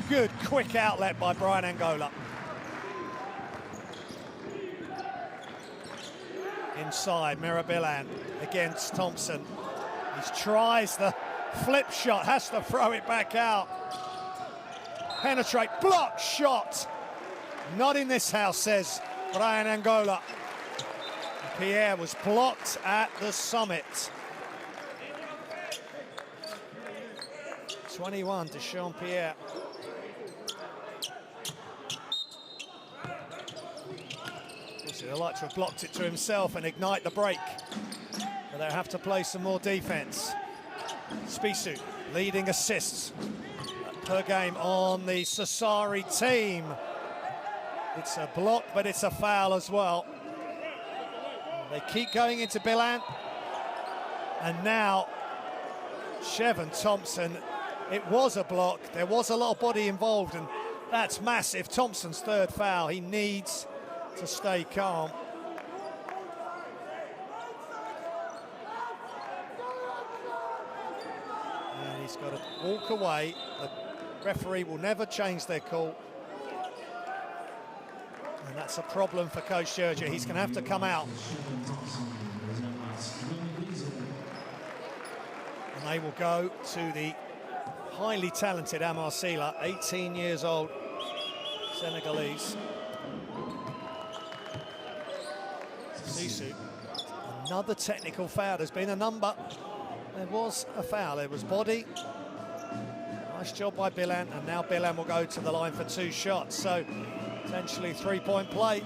Good quick outlet by Brian Angola. Inside, Mirabilan against Thompson. He tries the flip shot, has to throw it back out. Penetrate, block shot. Not in this house, says Brian Angola. Pierre was blocked at the summit. 21 to Jean-Pierre. He'd like to have blocked it to himself and ignite the break. But they'll have to play some more defense. Spissu leading assists per game on the Sassari team. It's a block, but it's a foul as well. They keep going into Bilan. And now Shevon Thompson. It was a block. There was a lot of body involved, and that's massive. Thompson's third foul. He needs to stay calm. And he's got to walk away. The referee will never change their call. And that's a problem for Coach Djordjevic. He's going to have to come out. And they will go to the highly talented Amar Sila, 18 years old, Senegalese. Sisu, another technical foul. There's been a number. There was a foul. There was body. Nice job by Bilan, and now Bilan will go to the line for 2 shots. So potentially 3-point play.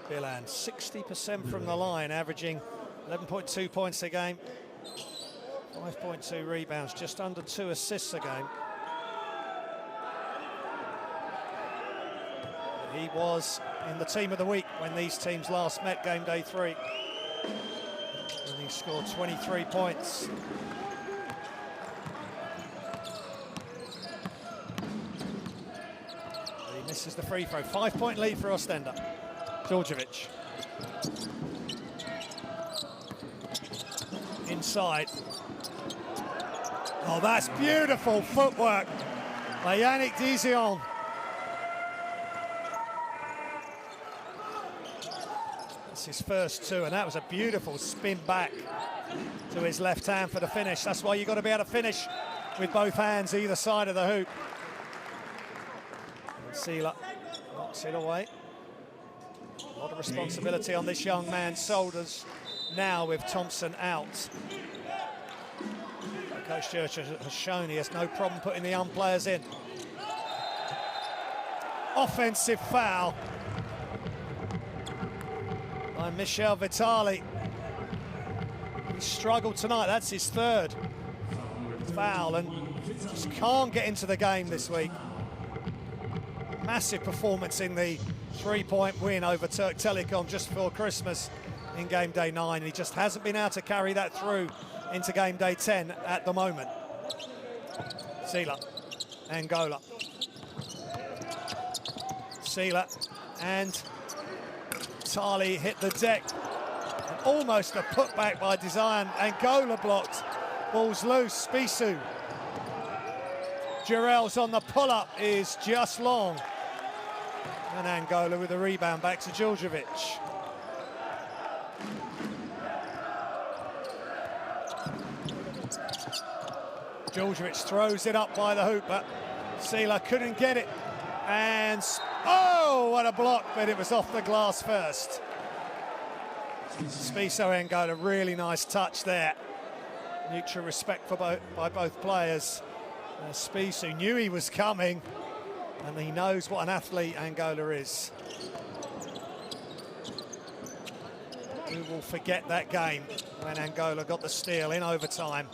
Bilan 60% from the line, averaging 11.2 points a game. 5.2 rebounds, just under 2 assists a game. He was in the team of the week when these teams last met, game day 3. And he scored 23 points. But he misses the free throw. 5-point lead for Oostende. Djordjevic. Inside. Oh, that's beautiful footwork by Yannick Dizion. That's his first 2, and that was a beautiful spin back to his left hand for the finish. That's why you've got to be able to finish with both hands either side of the hoop. And Sila not knocks it away. A lot of responsibility on this young man's shoulders now with Thompson out. Coach Church has shown he has no problem putting the young players in. Offensive foul by Michel Vitali. He struggled tonight, that's his third foul, and just can't get into the game this week. Massive performance in the three-point win over Turk Telekom just before Christmas in game day 9. He just hasn't been able to carry that through into game day 10 at the moment. Sila, Angola. Sila and Tali hit the deck. And almost a putback by design. Angola blocked. Ball's loose. Spisu. Jarrell's on the pull-up is just long. And Angola with a rebound back to Djurdjevic. Djurdjevic throws it up by the hoop, but Sila couldn't get it. And, oh, what a block, but it was off the glass first. Spiso Angola, really nice touch there. Mutual respect for by both players. Spiso knew he was coming, and he knows what an athlete Angola is. Who will forget that game when Angola got the steal in overtime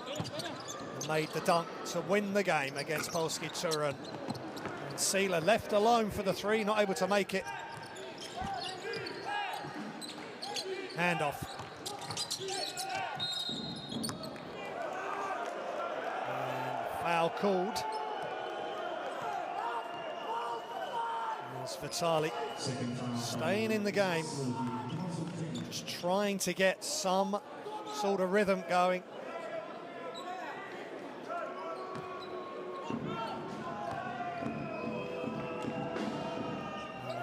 and made the dunk to win the game against Polski Turun. And Sila left alone for the three, not able to make it. Handoff. And foul called. There's Vitali staying in the game. Just trying to get some sort of rhythm going.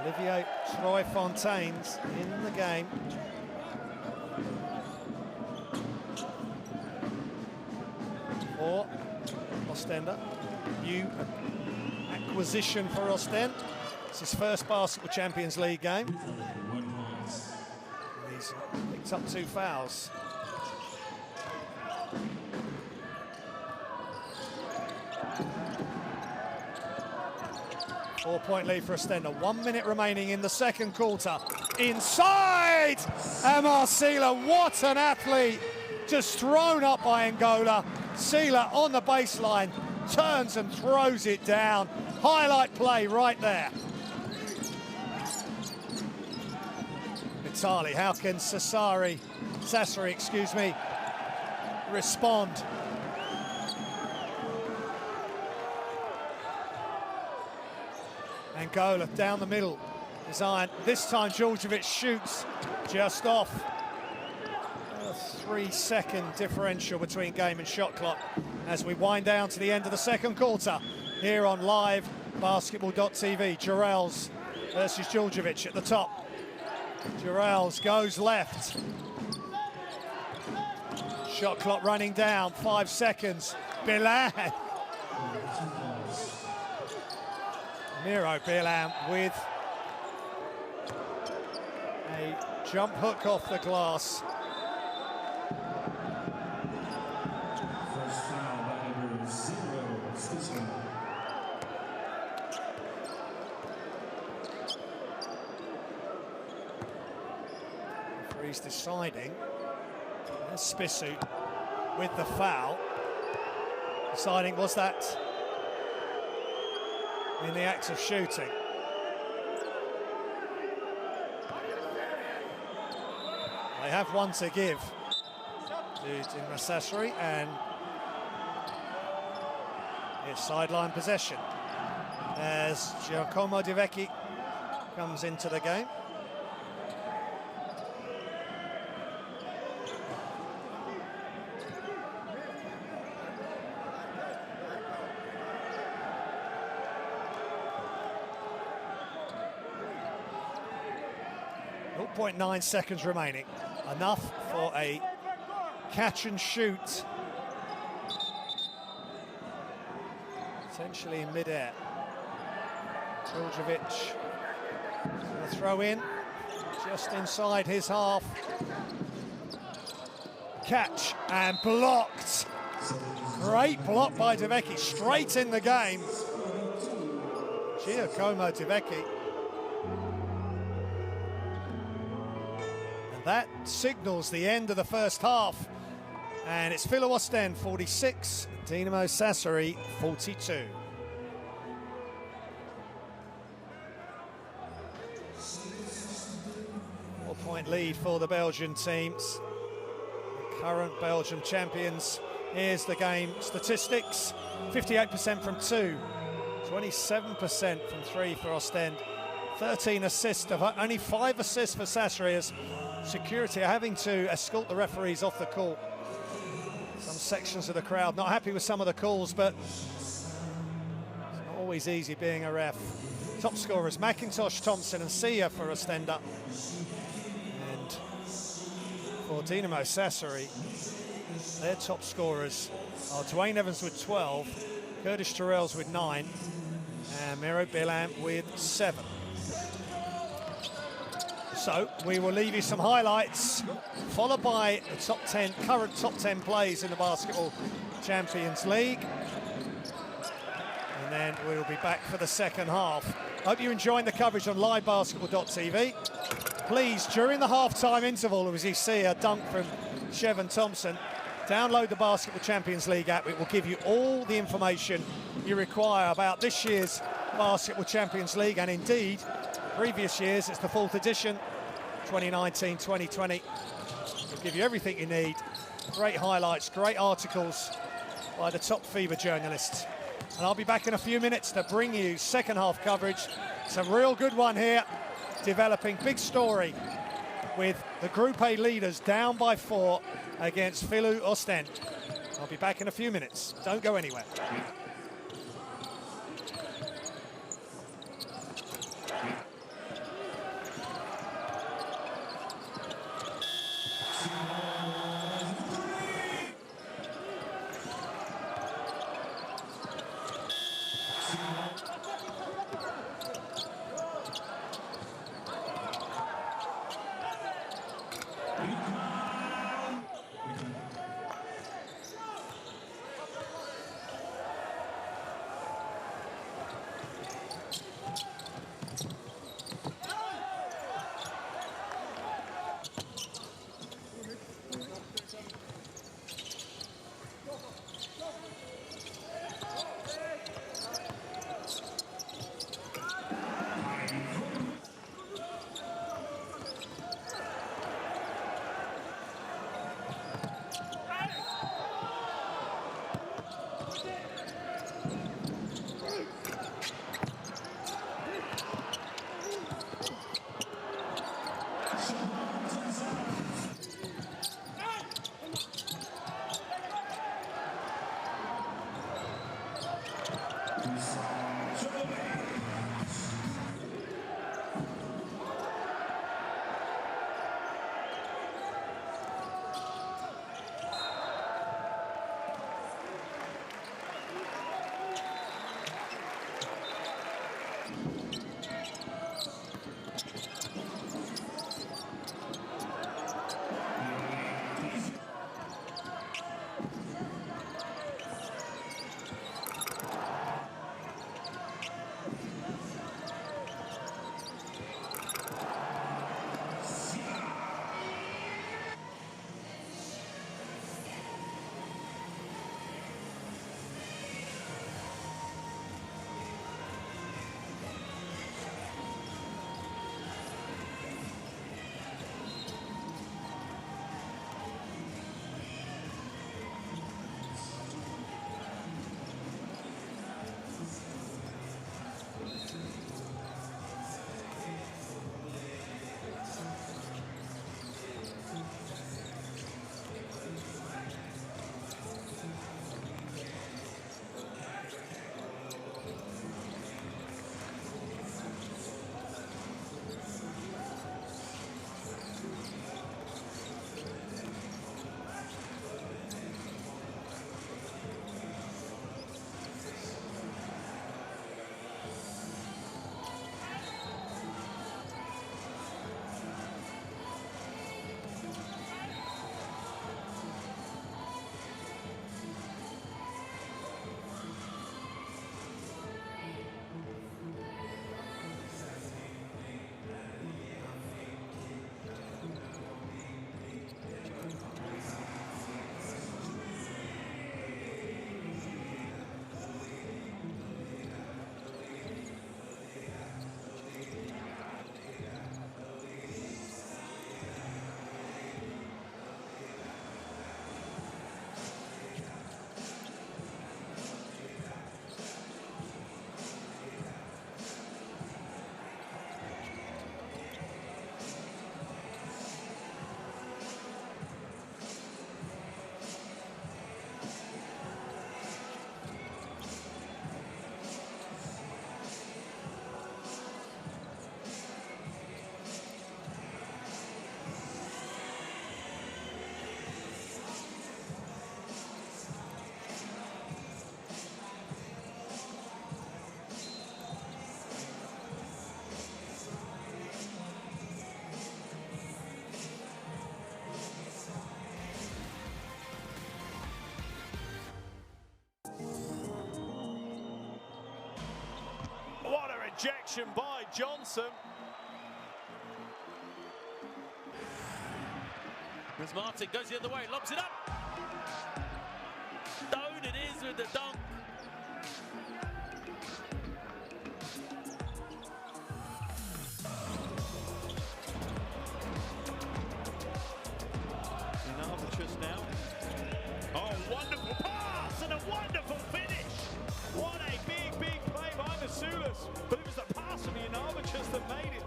Olivier Troy-Fontaine's in the game. For Oostende. New acquisition for Oostende. It's his first Basketball Champions League game. He's picked up 2 fouls. Four-point lead for Oostende. 1 minute remaining in the second quarter. Inside! Amar Sila, what an athlete! Just thrown up by Angola. Sila on the baseline, turns and throws it down. Highlight play right there. Vitali, how can Sassari, respond? Angola down the middle. Design. This time Djurdjevic shoots just off. A 3-second differential between game and shot clock as we wind down to the end of the second quarter here on live basketball.tv. Jarrell's versus Djurdjevic at the top. Jarrell's goes left. Shot clock running down, 5 seconds. Bilan. Miro Bilan with a jump hook off the glass. First foul by number 0. Referee's deciding. There's Spisu with the foul. Deciding, was that in the act of shooting? They have one to give to Dinamo Sassari, and it's sideline possession as Giacomo Di Vecchi comes into the game. .9 seconds remaining. Enough for a catch and shoot. Potentially in mid-air. Djurdjevic A throw in, just inside his half. Catch and blocked. Great block by Devecchi, straight in the game. Giacomo Devecchi. And that signals the end of the first half. And it's Filou Oostende 46, Dinamo Sassari 42. Four-point lead for the Belgian teams. The current Belgian champions. Here's the game statistics. 58% from two, 27% from three for Oostende. 13 assists, only 5 assists for Sassari, as security are having to escort the referees off the court. Some sections of the crowd not happy with some of the calls, but it's not always easy being a ref. Top scorers, McIntosh, Thompson and Sia for Oostende. And for Dinamo Sassari, their top scorers are Dwayne Evans with 12, Curtis Terrells with 9, and Miro Bilam with 7. So we will leave you some highlights, followed by the top 10, current top 10 plays in the Basketball Champions League. And then we will be back for the second half. Hope you're enjoying the coverage on livebasketball.tv. Please, during the half-time interval, as you see a dunk from Chevon Thompson, download the Basketball Champions League app. It will give you all the information you require about this year's Basketball Champions League, and indeed, previous years. It's the 4th edition, 2019-2020. It'll give you everything you need. Great highlights, great articles by the top FIBA journalists. And I'll be back in a few minutes to bring you second half coverage. It's a real good one here, developing big story with the Group A leaders down by 4 against Filou Oostende. I'll be back in a few minutes. Don't go anywhere. rejection by Johnson. As Martin goes the other way, lobs it up. Stone it is with the dunk. Just now. Oh, wonderful pass and a wonderful finish. What a big, big play by Masulis. But it was the pass from Janovic that made it.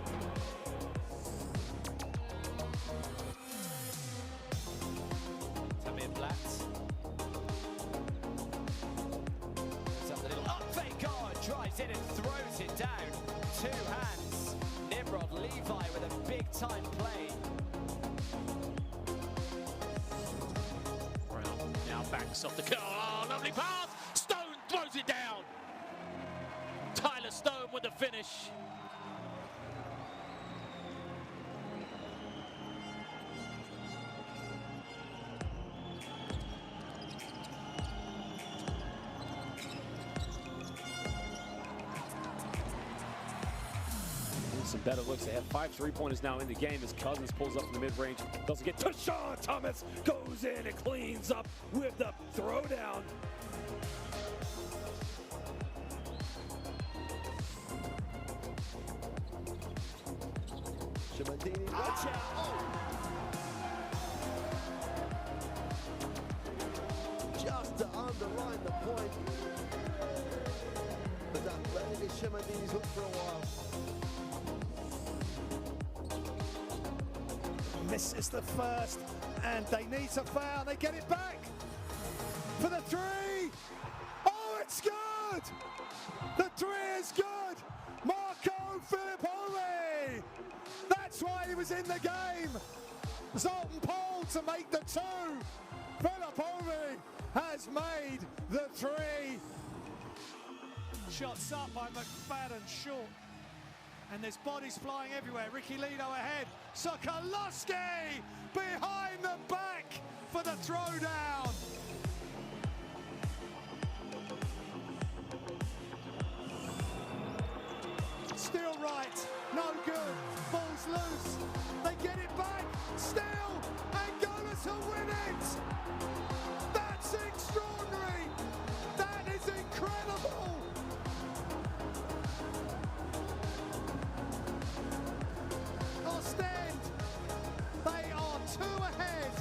Tamir Blatt. Some little up fake guard, drives in and throws it down. Two hands. Nimrod Levi with a big time play. Backs off the curl. Oh, lovely pass. Stone throws it down. Tyler Stone with the finish. Some better looks. They have 5 3-pointers now in the game as Cousins pulls up from the mid-range. Doesn't get to Sean Thomas. Goes in and cleans up with the throwdown. Shimandini, watch out! Oh. Just to underline the point. But that letting his Shimandini's hook for a while. Misses the first, and they need to foul. They get it back for the three. Oh, it's good! The three is good! Marco Filippo! That's why he was in the game. Zoltan Paul to make the two. Filippo has made the three. Shots up by McFadden, short. And there's bodies flying everywhere. Ricky Lido ahead. Sokolowski behind the back for the throwdown. Still right, no good. Ball's loose. They get it back. Still, Angola to win it. That's extraordinary. That is incredible. Oostende, they are 2 ahead.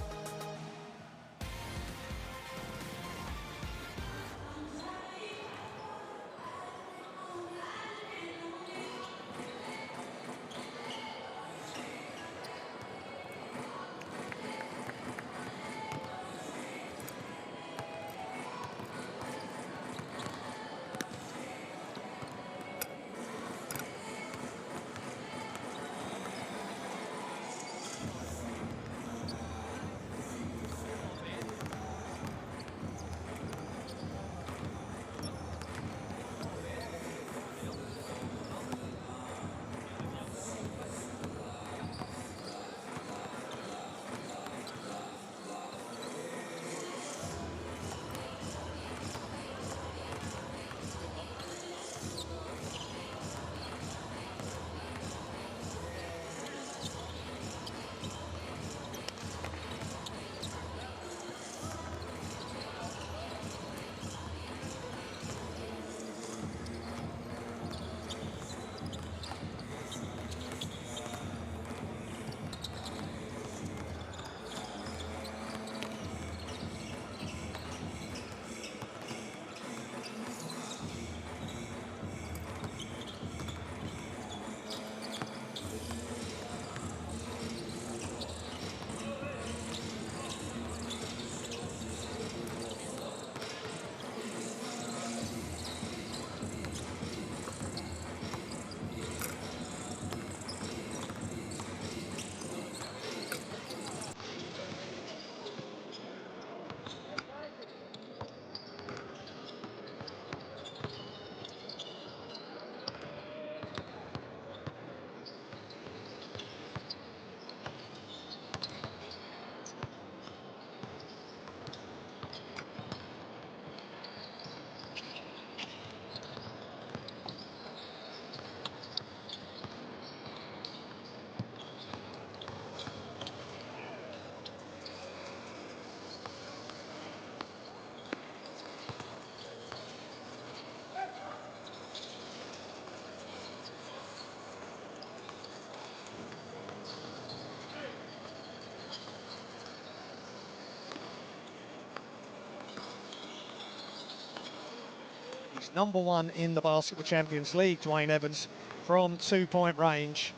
Number 1 in the Basketball Champions League, Dwayne Evans, from 2-point range.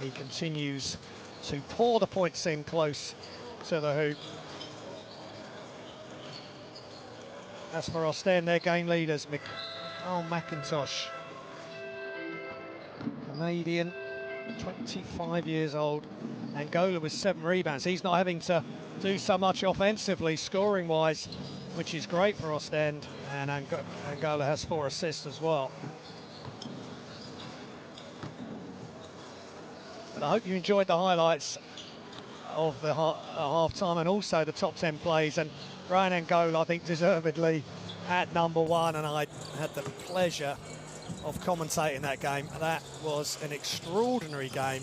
He continues to pour the points in close to the hoop. As for Oostende, their game leaders, McIntosh, Canadian, 25 years old. Angola with 7 rebounds. He's not having to do so much offensively, scoring-wise, which is great for Oostende. And Angola has 4 assists as well. But I hope you enjoyed the highlights of the half-time and also the top 10 plays. And Ryan Angola, I think, deservedly at number 1. And I had the pleasure of commentating that game. That was an extraordinary game.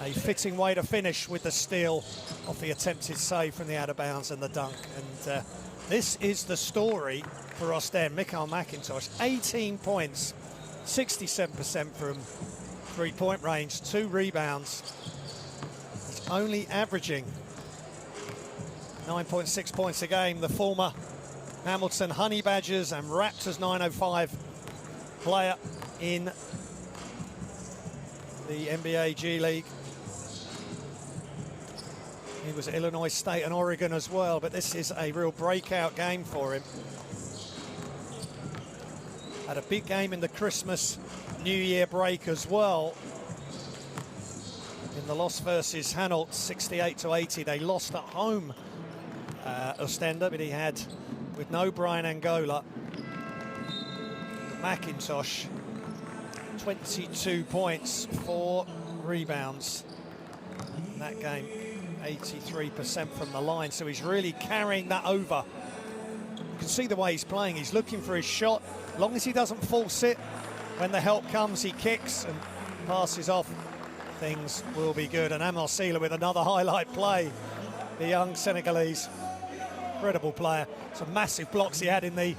And a fitting way to finish with the steal off the attempted save from the out of bounds and the dunk. And this is the story for Oostende. Mikael McIntosh, 18 points, 67% from 3-point range, 2 rebounds. He's only averaging 9.6 points a game. The former Hamilton Honey Badgers and Raptors 905 player in the NBA G League. He was at Illinois State and Oregon as well, but this is a real breakout game for him. Had a big game in the Christmas New Year break as well. In the loss versus Hainault, 68-80. They lost at home, Oostende, but he had, with no Brian Angola, McIntosh, 22 points, 4 rebounds. In that game, 83% from the line, so he's really carrying that over. You can see the way he's playing. He's looking for his shot. As long as he doesn't force it, when the help comes, he kicks and passes off. Things will be good. And Amar Sila with another highlight play. The young Senegalese, incredible player. Some massive blocks he had in the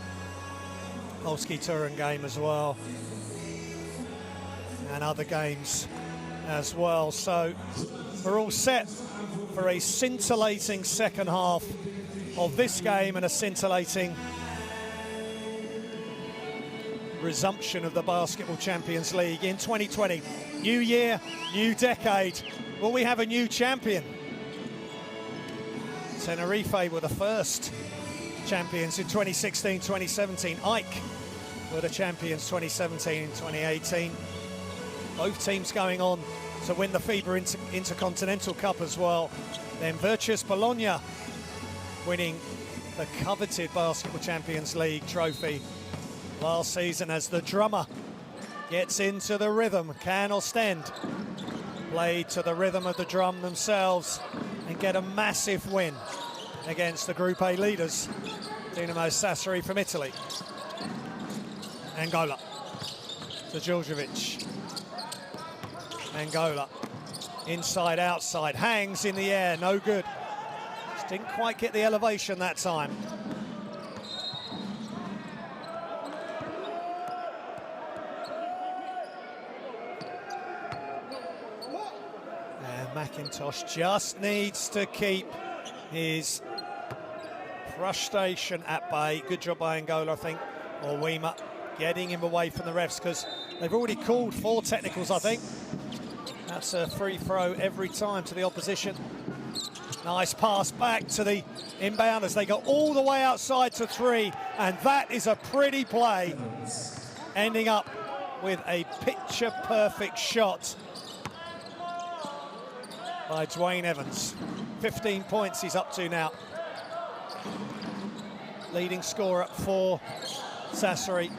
Polski Turin game as well. And other games as well. So we're all set for a scintillating second half of this game and a scintillating resumption of the Basketball Champions League in 2020. New year, new decade. Will we have a new champion? Tenerife were the first champions in 2016-2017. Ike were the champions 2017-2018. Both teams going on to win the FIBA Intercontinental Cup as well. Then Virtus Bologna winning the coveted Basketball Champions League trophy last season as the drummer gets into the rhythm. Can Oostende play to the rhythm of the drum themselves and get a massive win against the Group A leaders, Dinamo Sassari from Italy. Angola to Djordjevic. Angola, inside, outside, hangs in the air, no good. Just didn't quite get the elevation that time. And McIntosh just needs to keep his frustration at bay. Good job by Angola, I think, or Weema, getting him away from the refs, because they've already called 4 technicals, I think. That's a free throw every time to the opposition. Nice pass back to the inbounders. They go all the way outside to 3, and that is a pretty play, ending up with a picture-perfect shot by Dwayne Evans. 15 points he's up to now. Leading scorer for Sassari.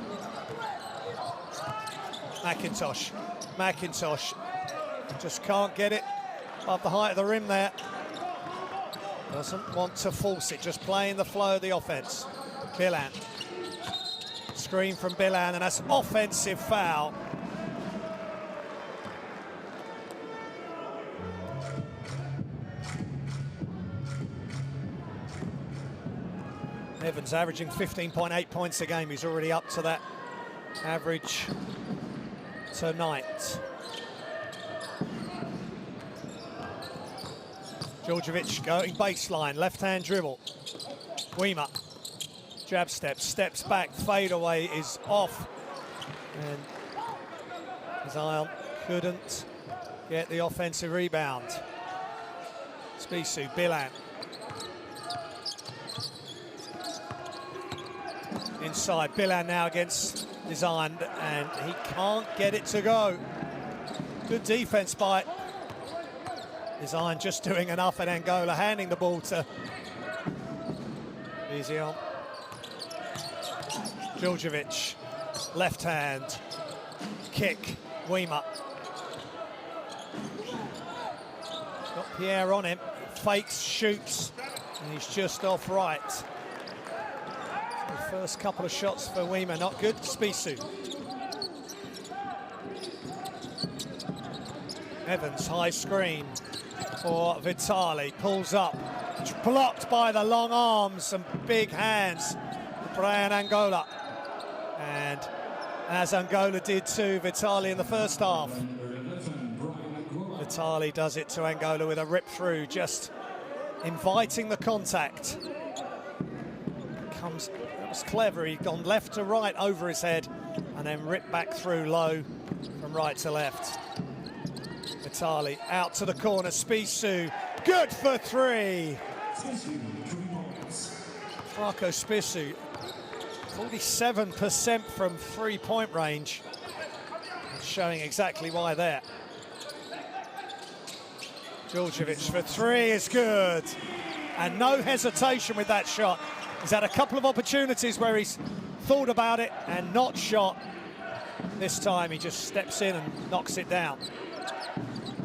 McIntosh just can't get it above the height of the rim there. Doesn't want to force it, just playing the flow of the offense. Bilan. Screen from Bilan, and that's an offensive foul. Evans averaging 15.8 points a game. He's already up to that average tonight. Djordjevic going baseline, left-hand dribble. Weema Jab step, steps back, fade away is off. And Zion couldn't get the offensive rebound. Spissu, Bilan. Inside, Bilan now against Zion, and he can't get it to go. Good defense by Zion, just doing enough at Angola, handing the ball to Vizion. Djurdjevic, left hand, kick, Weimer. Got Pierre on him, fakes, shoots, and he's just off right. The first couple of shots for Weimer, not good. Spissu. Evans, high screen for Vitali, pulls up, blocked by the long arms and big hands of Brian Angola. And as Angola did to Vitali in the first half, Vitali does it to Angola with a rip through, just inviting the contact. That was clever, he'd gone left to right over his head and then ripped back through low from right to left. Vitali out to the corner, Spissu, good for three. Marco Spissu, 47% from three-point range. Showing exactly why there. Djurdjevic for three is good. And no hesitation with that shot. He's had a couple of opportunities where he's thought about it and not shot. This time he just steps in and knocks it down.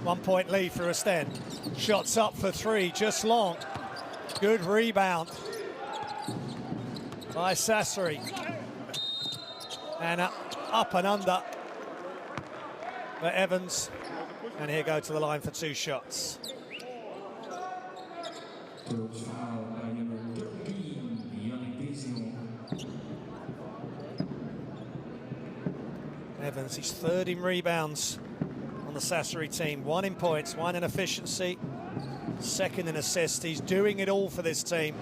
1 point lead for Oostende. Shots up for three, just long. Good rebound by Sassari. And up and under for Evans. And he'll go to the line for two shots. Evans, he's third in rebounds on the Sassari team. 1 in points, 1 in efficiency, 2nd in assists. He's doing it all for this team.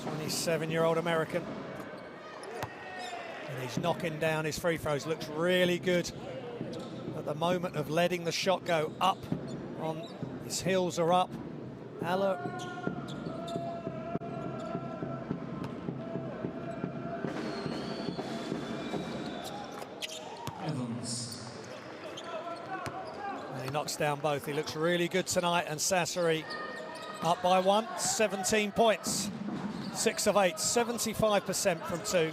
27-year-old American. And he's knocking down his free throws. Looks really good at the moment of letting the shot go up. On his heels are up. Haller. And he knocks down both. He looks really good tonight, and Sassari up by 1, 17 points. 6 of 8, 75% from 2.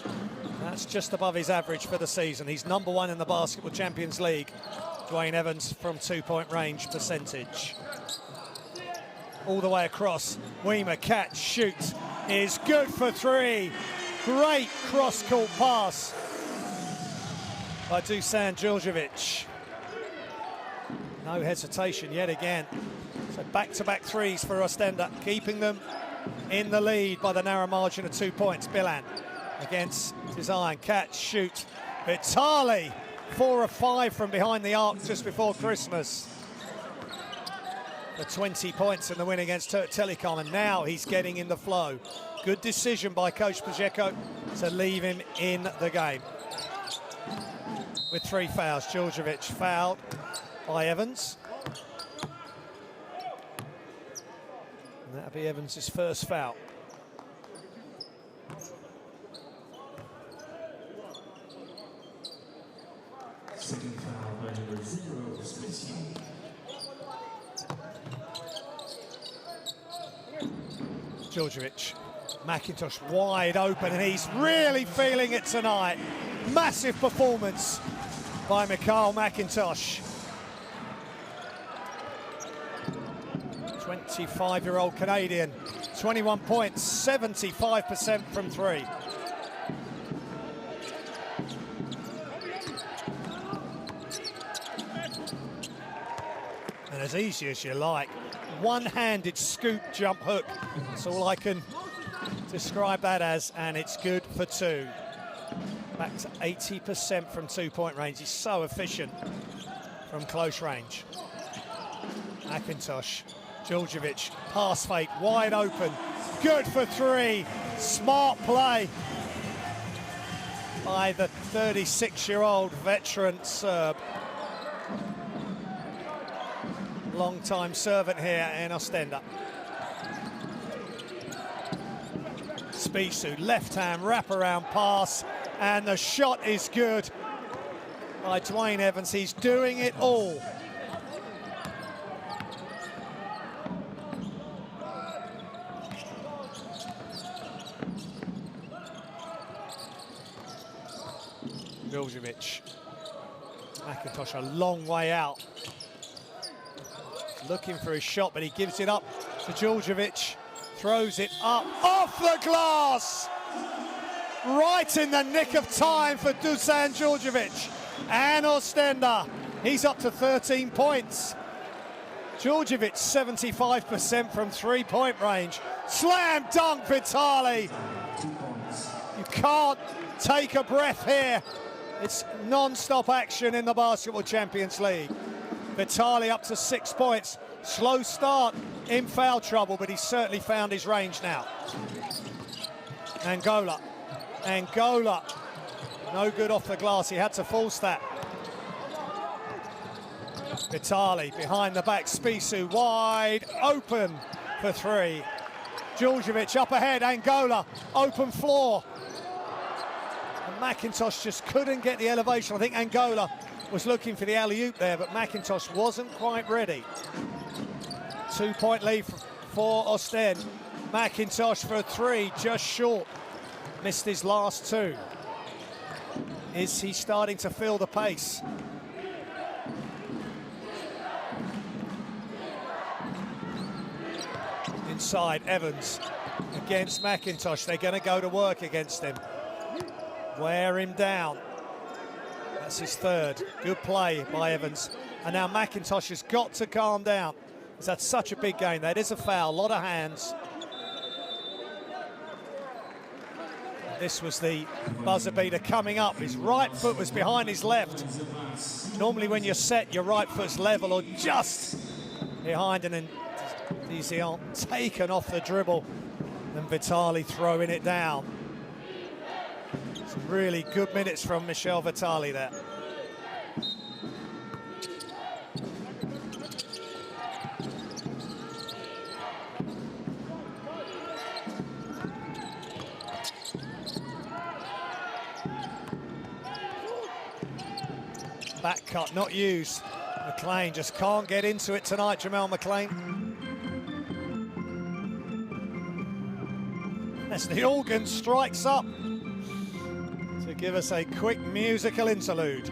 That's just above his average for the season. He's number 1 in the Basketball Champions League. Dwayne Evans from 2-point range percentage. All the way across. Weimer, catch, shoot, is good for 3. Great cross-court pass by Dusan Djurdjevic. No hesitation yet again. So back-to-back threes for Oostende, keeping them in the lead by the narrow margin of 2 points. Bilan against Design, catch, shoot. Vitali, 4 of 5 from behind the arc just before Christmas. The 20 points in the win against Turk Telekom, and now he's getting in the flow. Good decision by Coach Pacheco to leave him in the game. With 3 fouls, Djurdjevic fouled by Evans. And that'll be Evans' first foul. Second foul by number 0, Spissu. Djurdjevic, McIntosh wide open, and he's really feeling it tonight. Massive performance by Mikhail McIntosh. 25-year-old Canadian, 21 points, 75% from 3. And as easy as you like, one-handed scoop jump hook. That's all I can describe that as, and it's good for 2. Back to 80% from 2-point range. He's so efficient from close range. McIntosh, Djurdjevic, pass fake, wide open. Good for three. Smart play by the 36-year-old veteran Serb. Long-time servant here in Oostende. Spissu, left-hand wraparound pass, and the shot is good by Dwayne Evans. He's doing it all. Djordjevic. McIntosh a long way out. Looking for his shot, but he gives it up to Djordjevic. Throws it up, off the glass! Right in the nick of time for Dusan Djordjevic. And Oostende, he's up to 13 points. Djordjevic 75% from three-point range. Slam dunk, Vitali. You can't take a breath here. It's non-stop action in the Basketball Champions League. Vitali up to 6 points. Slow start, in foul trouble, but he's certainly found his range now. Angola, no good off the glass. He had to force that. Vitali behind the back, Spissu wide open for three. Djordjevic up ahead, Angola, open floor. And McIntosh just couldn't get the elevation. I think Angola was looking for the alley-oop there, but McIntosh wasn't quite ready. 2-point lead for Oostende. McIntosh for a three, just short. Missed his last two. Is he starting to feel the pace? Inside, Evans against McIntosh. They're going to go to work against him. Wear him down. That's his third. Good play by Evans. And now McIntosh has got to calm down. He's had such a big game. That is a foul, a lot of hands. This was the buzzer beater coming up. His right foot was behind his left. Normally when you're set, your right foot's level or just behind, and then Dizion taken off the dribble. And Vitali throwing it down. Some really good minutes from Michel Vitali there. Back cut, not used. McLean just can't get into it tonight, Jamel McLean. As the organ strikes up to give us a quick musical interlude.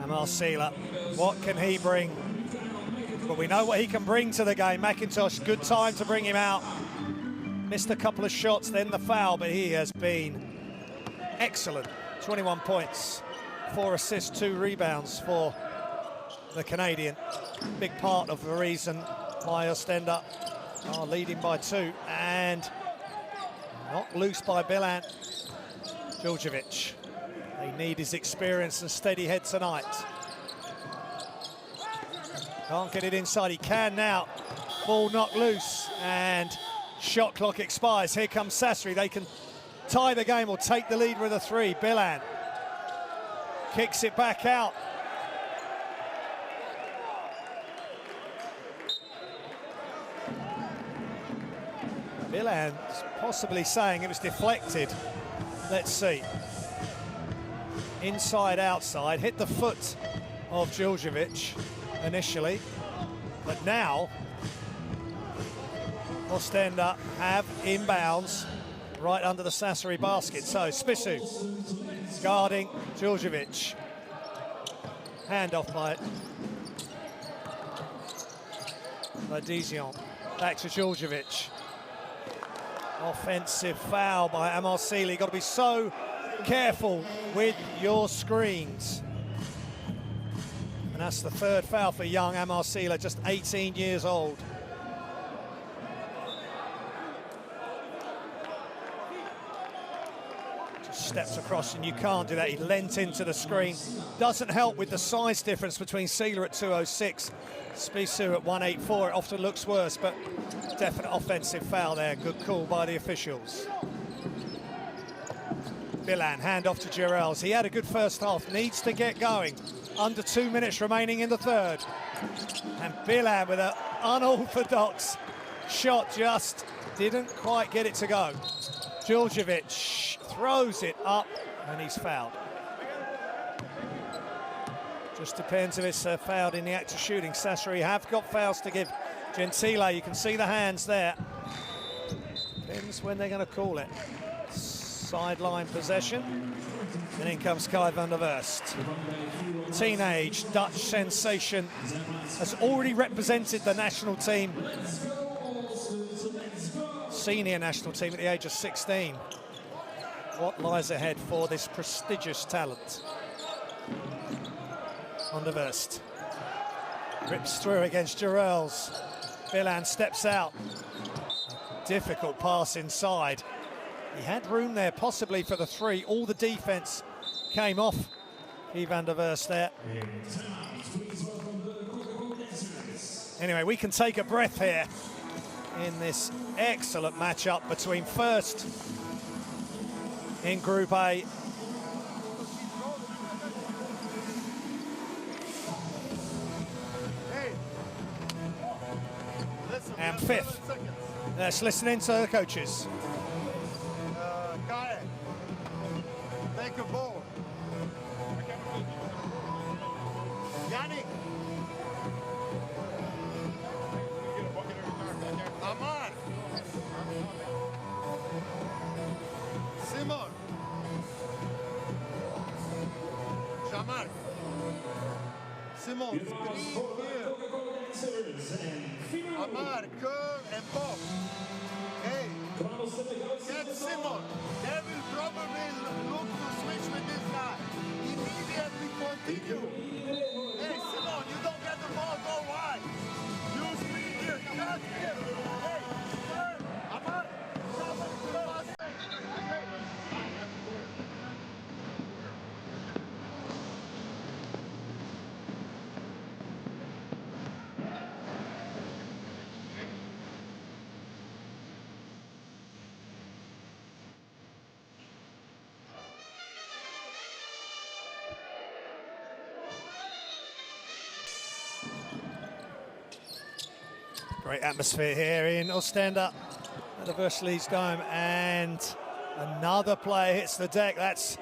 Amar Sila, what can he bring? Well, we know what he can bring to the game. McIntosh, good time to bring him out. Missed a couple of shots, then the foul, but he has been excellent. 21 points, 4 assists, 2 rebounds for the Canadian. Big part of the reason why Oostende are leading by 2, and knocked loose by Bilan Djordjevic. They need his experience and steady head tonight. Can't get it inside, he can now. Ball knocked loose, and shot clock expires. Here comes Sassari. They can tie the game or take the lead with a three. Bilan kicks it back out. Bilan's possibly saying it was deflected. Let's see. Inside, outside, hit the foot of Djordjevic initially, but now Oostende have inbounds right under the Sassari basket. So Spissu guarding Djordjevic. Handoff by Dizion. Back to Djordjevic. Offensive foul by Amar Sila. You've got to be so careful with your screens. And that's the third foul for young Amar Sila, just 18 years old. steps across, and you can't do that. He leant into the screen. Doesn't help with the size difference between Seeler at 206, Spissu at 184. It often looks worse, but definite offensive foul there. Good call by the officials. Bilan, hand off to Girels. He had a good first half, needs to get going. Under 2 minutes remaining in the third. And Bilan with an unorthodox shot, just didn't quite get it to go. Djurdjevic throws it up and he's fouled. Just depends if it's fouled in the act of shooting. Sassari have got fouls to give. Gentile, you can see the hands there. Depends when they're going to call it. Sideline possession. And in comes Kai van der Verst. Teenage Dutch sensation, has already represented the national team, senior national team at the age of 16. What lies ahead for this prestigious talent? Van der Verst rips through against Girels. Bilan steps out. A difficult pass inside. He had room there possibly for the three. All the defense came off. Van der Verst there. Anyway, we can take a breath here in this excellent matchup between first in Group A and fifth. Let's listen in to the coaches. Kai, take a ball. Yannick. Amar. Simon. Jamar. Simon, screen here. Amar, curl and pop. Hey, get Simon. They will probably look to switch with this guy. Immediately continue. Hey, Simon, you don't get the ball, go wide. You screen here, cut here. Hey, turn. Amar, cover to the last. Great atmosphere here in Oostende at the Versley's Dome, and another player hits the deck. That's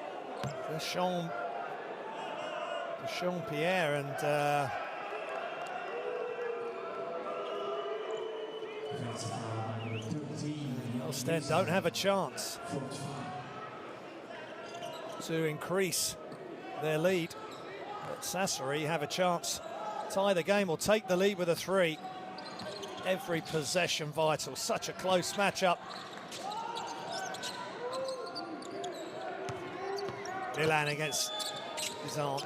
Deschamps Pierre, and Oostende don't have a chance to increase their lead, but Sassari have a chance to tie the game or take the lead with a three. Every possession vital, such a close matchup. Milan against Izan,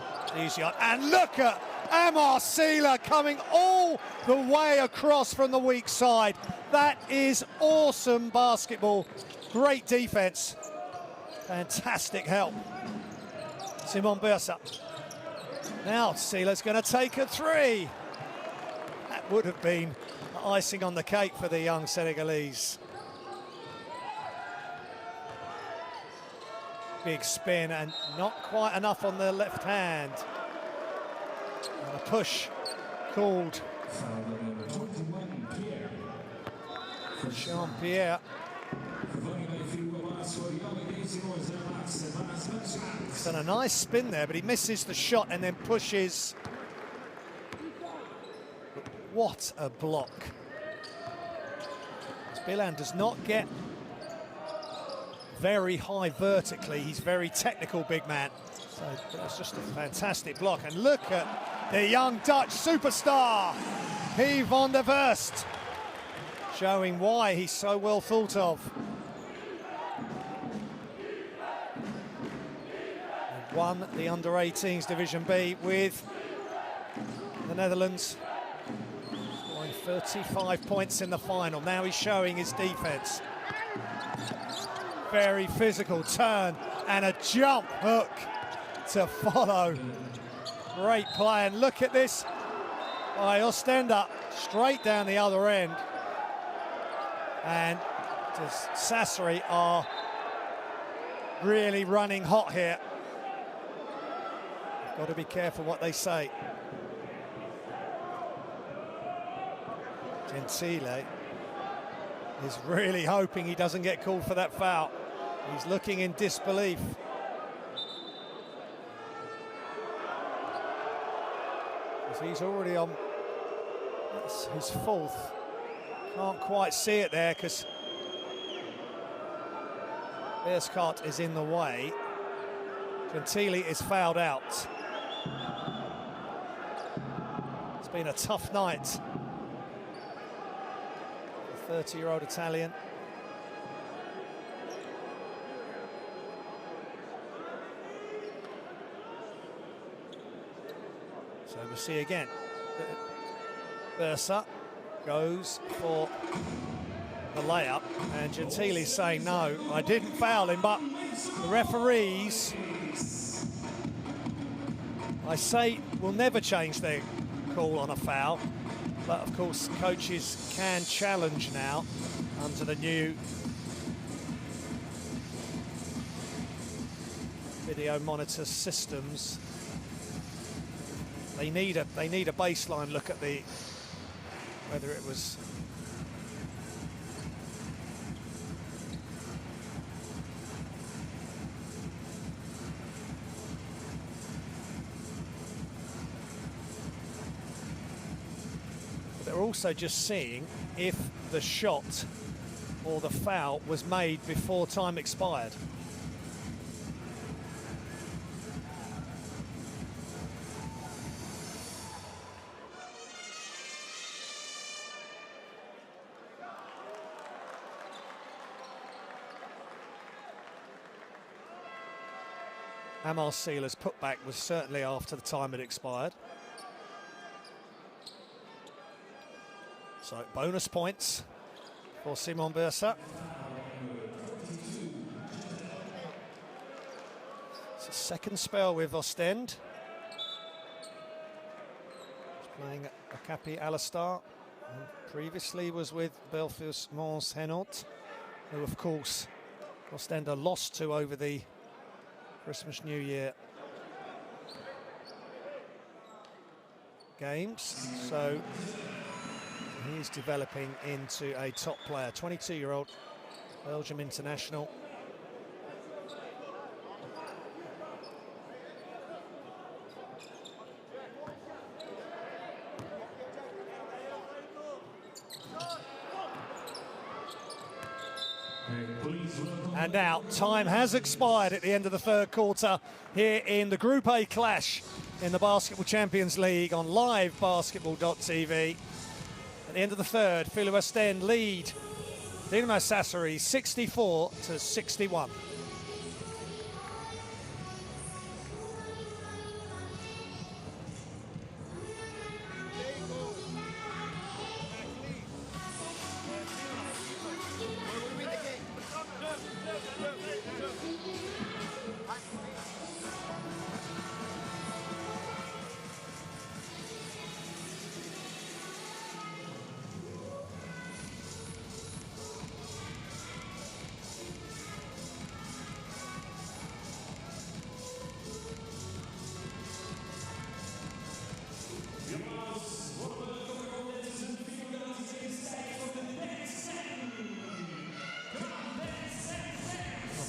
and look at Amar Seeler coming all the way across from the weak side. That is awesome basketball, great defense, fantastic help. Simon Bursa. Now Seeler's going to take a three. That would have been icing on the cake for the young Senegalese. Big spin and not quite enough on the left hand. And a push called Jean-Pierre. He's done a nice spin there, but he misses the shot and then pushes. What a block. Bilan does not get very high vertically. He's very technical, big man. So that's just a fantastic block. And look at the young Dutch superstar, Van der Verst, showing why he's so well thought of. He won the under-18s Division B with the Netherlands. 35 points in the final. Now he's showing his defense. Very physical turn and a jump hook to follow. Great play, and look at this by Oostende, straight down the other end. And just Sassari are really running hot here. Got to be careful what they say. Gentile is really hoping he doesn't get called for that foul. He's looking in disbelief. He's already on, that's his fourth. Can't quite see it there because Beerschot is in the way. Gentile is fouled out. It's been a tough night. The 30-year-old Italian. So we'll see again. Versa goes for the layup, and Gentile's saying, no, I didn't foul him, but the referees, I say, will never change their call on a foul. But of course, coaches can challenge now under the new video monitor systems. They need a baseline look at the whether it was they're also just seeing if the shot or the foul was made before time expired. Amar Sealer's putback was certainly after the time had expired. So bonus points for Simon Bersa. It's a second spell with Oostende. He's playing Akapi Alistar, and previously was with Belfius Mons Henot, who of course Oostende lost to over the Christmas New Year games. So he's developing into a top player, 22-year-old Belgium international. And now time has expired at the end of the third quarter here in the Group A clash in the Basketball Champions League on livebasketball.tv. At the end of the third, Filou Oostende lead Dinamo Sassari 64-61.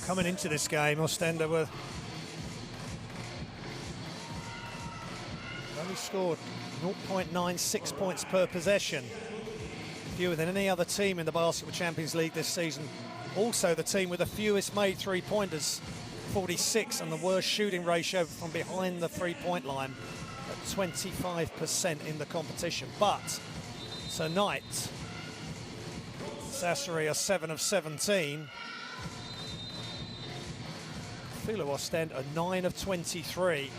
Coming into this game, Oostende were only scored 0.96 points per possession, fewer than any other team in the Basketball Champions League this season. Also the team with the fewest made three-pointers, 46, and the worst shooting ratio from behind the three-point line at 25% in the competition. But tonight, Sassari are 7 of 17. Filou Oostende are 9 of 23.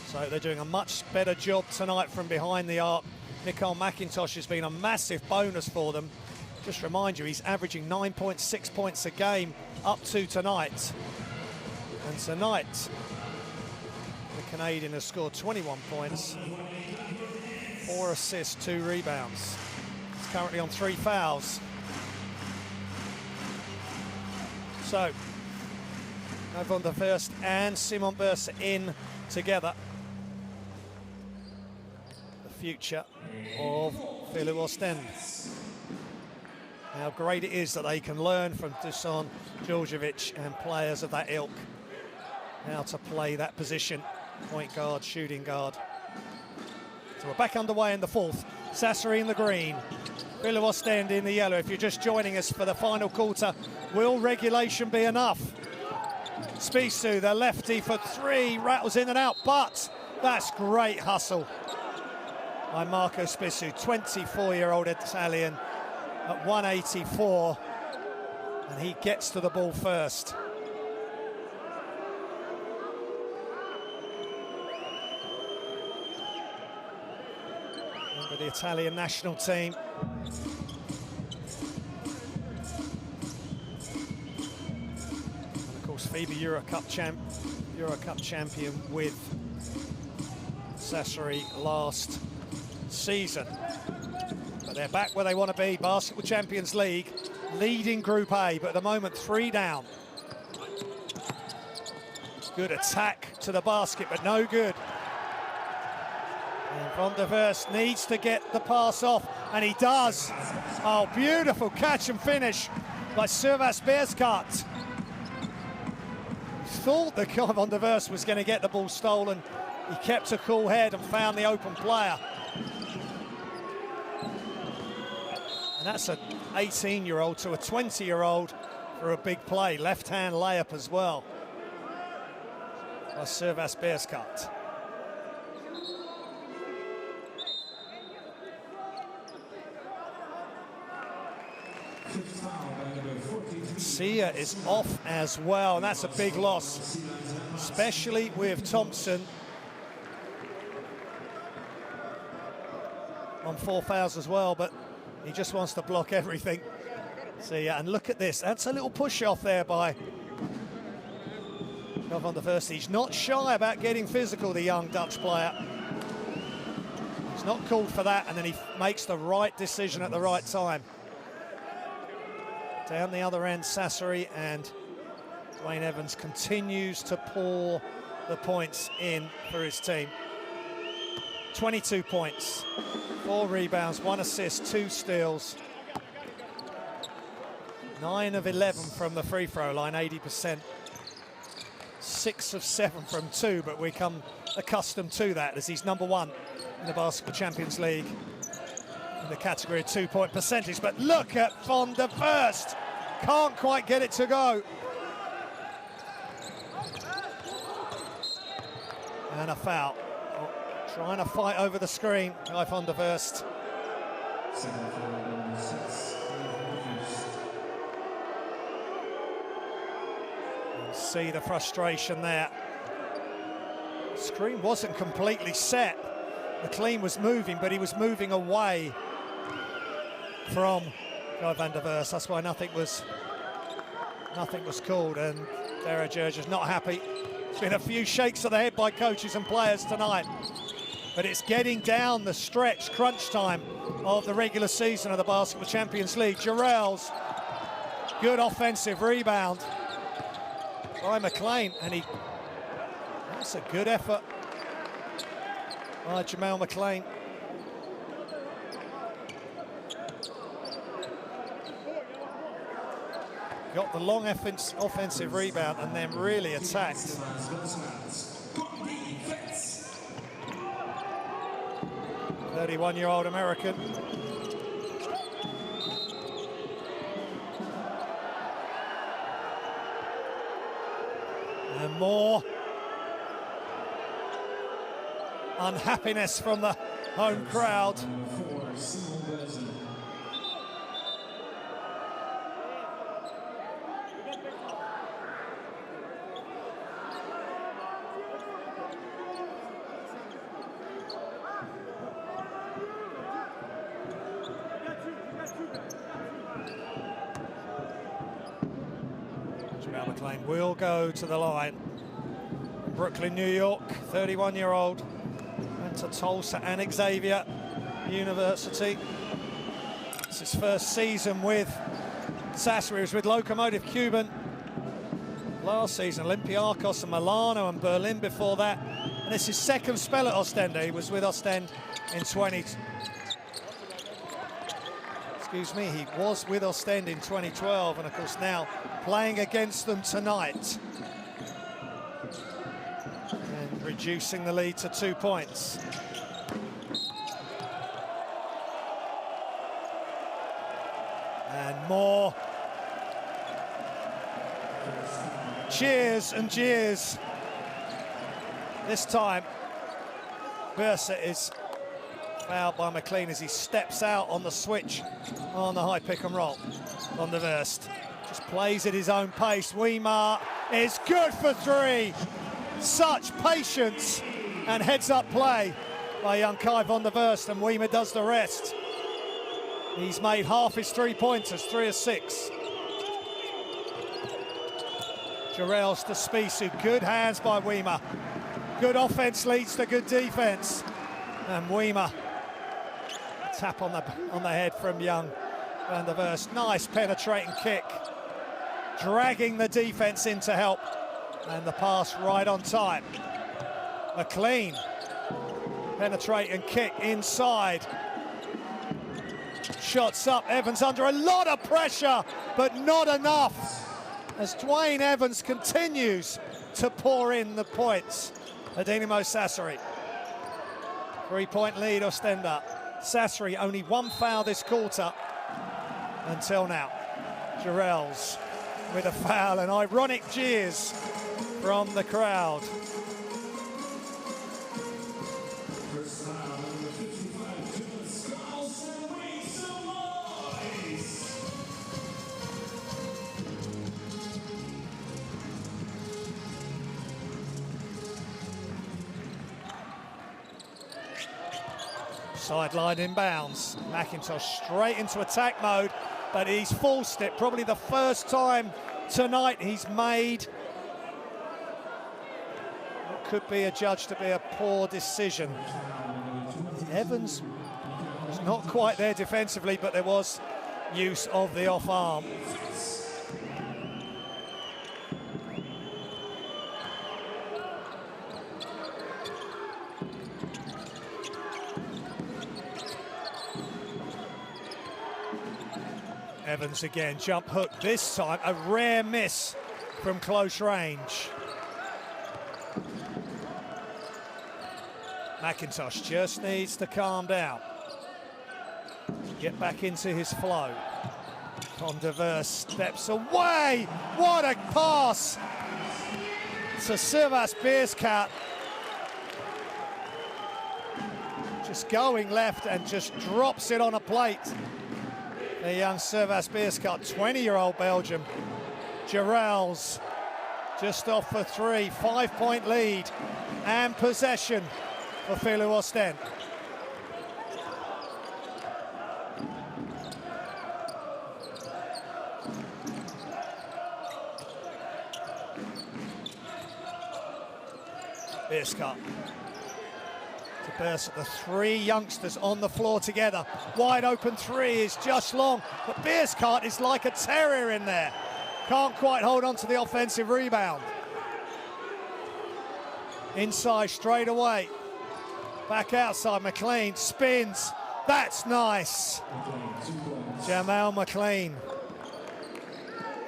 So they're doing a much better job tonight from behind the arc. Nicole McIntosh has been a massive bonus for them. Just remind you, he's averaging 9.6 points a game up to tonight. And tonight, the Canadian has scored 21 points, 4 assists, 2 rebounds. He's currently on 3 fouls. So, Van der Verst and Simon Bursa in together. The future of Filou Oostende. How great it is that they can learn from Dusan Djordjevic and players of that ilk how to play that position, point guard, shooting guard. So we're back underway in the fourth. Sassari in the green, Filou Oostende in the yellow. If you're just joining us for the final quarter, will regulation be enough? Spissu, the lefty for 3, rattles in and out, but that's great hustle by Marco Spissu, 24-year-old Italian at 184, and he gets to the ball first. Remember the Italian national team. And of course, FIBA Euro Cup champion with Sassari last season. But they're back where they want to be. Basketball Champions League, leading Group A, but at the moment 3 down. Good attack to the basket, but no good. And Van der Verst needs to get the pass off, and he does. Oh, beautiful catch and finish by Servas Beerskat. Thought that Van der Verst was going to get the ball stolen. He kept a cool head and found the open player. And that's an 18-year-old to a 20-year-old for a big play. Left-hand layup as well by Servas Beerskat. Sia is off as well, and that's a big loss, especially with Thompson on 4 fouls as well, but he just wants to block everything. Sia, and look at this, that's a little push off there by Van der Verst. He's not shy about getting physical, the young Dutch player. He's not called for that, and then he makes the right decision at the right time. Down the other end, Sassari, and Dwayne Evans continues to pour the points in for his team. 22 points, 4 rebounds, 1 assist, 2 steals. 9 of 11 from the free throw line, 80%. 6 of 7 from 2, but we come accustomed to that as he's #1 in the Basketball Champions League in the category of 2-point percentage. But look at Van der Verst, can't quite get it to go. And a foul. Oh, trying to fight over the screen by Van der Verst. See the frustration there. The screen wasn't completely set. McLean was moving, but he was moving away from Van der Verst. That's why nothing was called, and Dara Djordjevic's not happy. There's been a few shakes of the head by coaches and players tonight, but it's getting down the stretch, crunch time of the regular season of the Basketball Champions League. Jarrell's good offensive rebound by McLean, and that's a good effort by Jamal McLean. Got the long offensive rebound and then really attacked. 31-year-old American. And more unhappiness from the home crowd. Jamal McLean will go to the line. Brooklyn, New York, 31-year-old. Went to Tulsa and Xavier University. It's his first season with Sassari. He was with Lokomotiv Cuban last season, Olympiacos and Milano and Berlin before that. And it's his second spell at Ostende. He was with Ostende in he was with Ostende in 2012, and of course now playing against them tonight. And reducing the lead to 2 points. And more cheers and jeers. This time, Bursa is fouled by McLean as he steps out on the switch on the high pick and roll. Van der Verst just plays at his own pace. Weimar is good for three. Such patience and heads-up play by young Kai Van der Verst, and Weimar does the rest. He's made half his three-pointers, 3 of 6. Jarrell's to Spisu, good hands by Weimar. Good offense leads to good defense. And Weimar, tap on the head from young Van der Verst. Nice penetrating kick, dragging the defense in to help. And the pass right on time. McLean, penetrating kick inside. Shots up, Evans under a lot of pressure, but not enough. As Dwayne Evans continues to pour in the points. Dinamo Sassari. 3-point lead, Ostende. Sassari only one foul this quarter until now. Jarrell's with a foul, and ironic jeers from the crowd. Sideline inbounds. McIntosh straight into attack mode, but he's forced it. Probably the first time tonight he's made what could be adjudged to be a poor decision. Evans was not quite there defensively, but there was use of the off arm. Evans again, jump hook, this time a rare miss from close range. McIntosh just needs to calm down, get back into his flow. Van der Verst steps away, what a pass to Sivas Bierskat. Just going left and just drops it on a plate. The young Sivas Bierskat, 20-year-old Belgium. Jarrell's just off for three, 5-point lead and possession for Filou Oostende. Bierskat. The three youngsters on the floor together. Wide open three is just long, but Bierskat is like a terrier in there. Can't quite hold on to the offensive rebound. Inside straight away. Back outside, McLean spins. That's nice. Jamal McLean,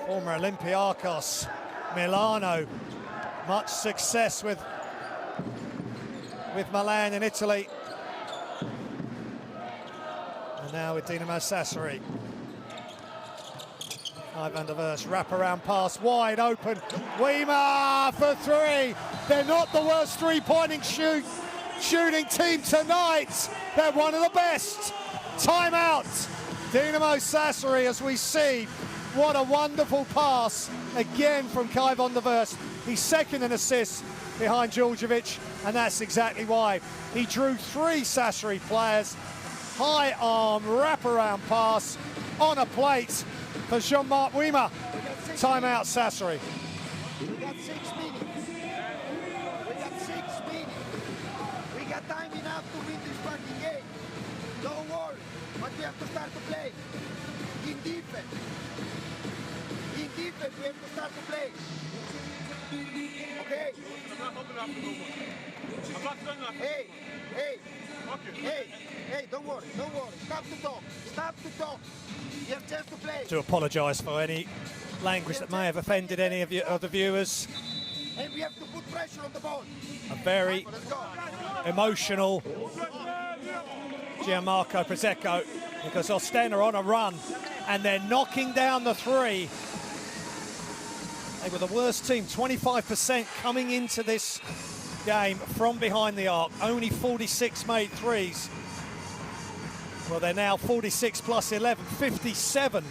former Olympiacos, Milano. Much success with Milan in Italy. And now with Dinamo Sassari. Van der Verst, wraparound pass, wide open. Weimar for three. They're not the worst three-pointing shooting team tonight. They're one of the best. Timeout. Dinamo Sassari, as we see. What a wonderful pass again from Kai Van der Verst. He's second in assists behind Djordjevic, and that's exactly why. He drew three Sassari players. High arm wraparound pass on a plate for Jean-Marc Weimar. Timeout Sassari. We got 6 minutes. but we have to start to play. In defense. In defense, we have to start to play. Okay? Hey, don't worry. Stop to talk. You have just to play. To apologise for any language that may have offended any of you other viewers. And we have to put pressure on the ball. A very emotional Gianmarco Prosecco, because Oostende are on a run and they're knocking down the three. They were the worst team, 25% coming into this game from behind the arc. Only 46 made threes. Well, they're now 46 plus 11, 57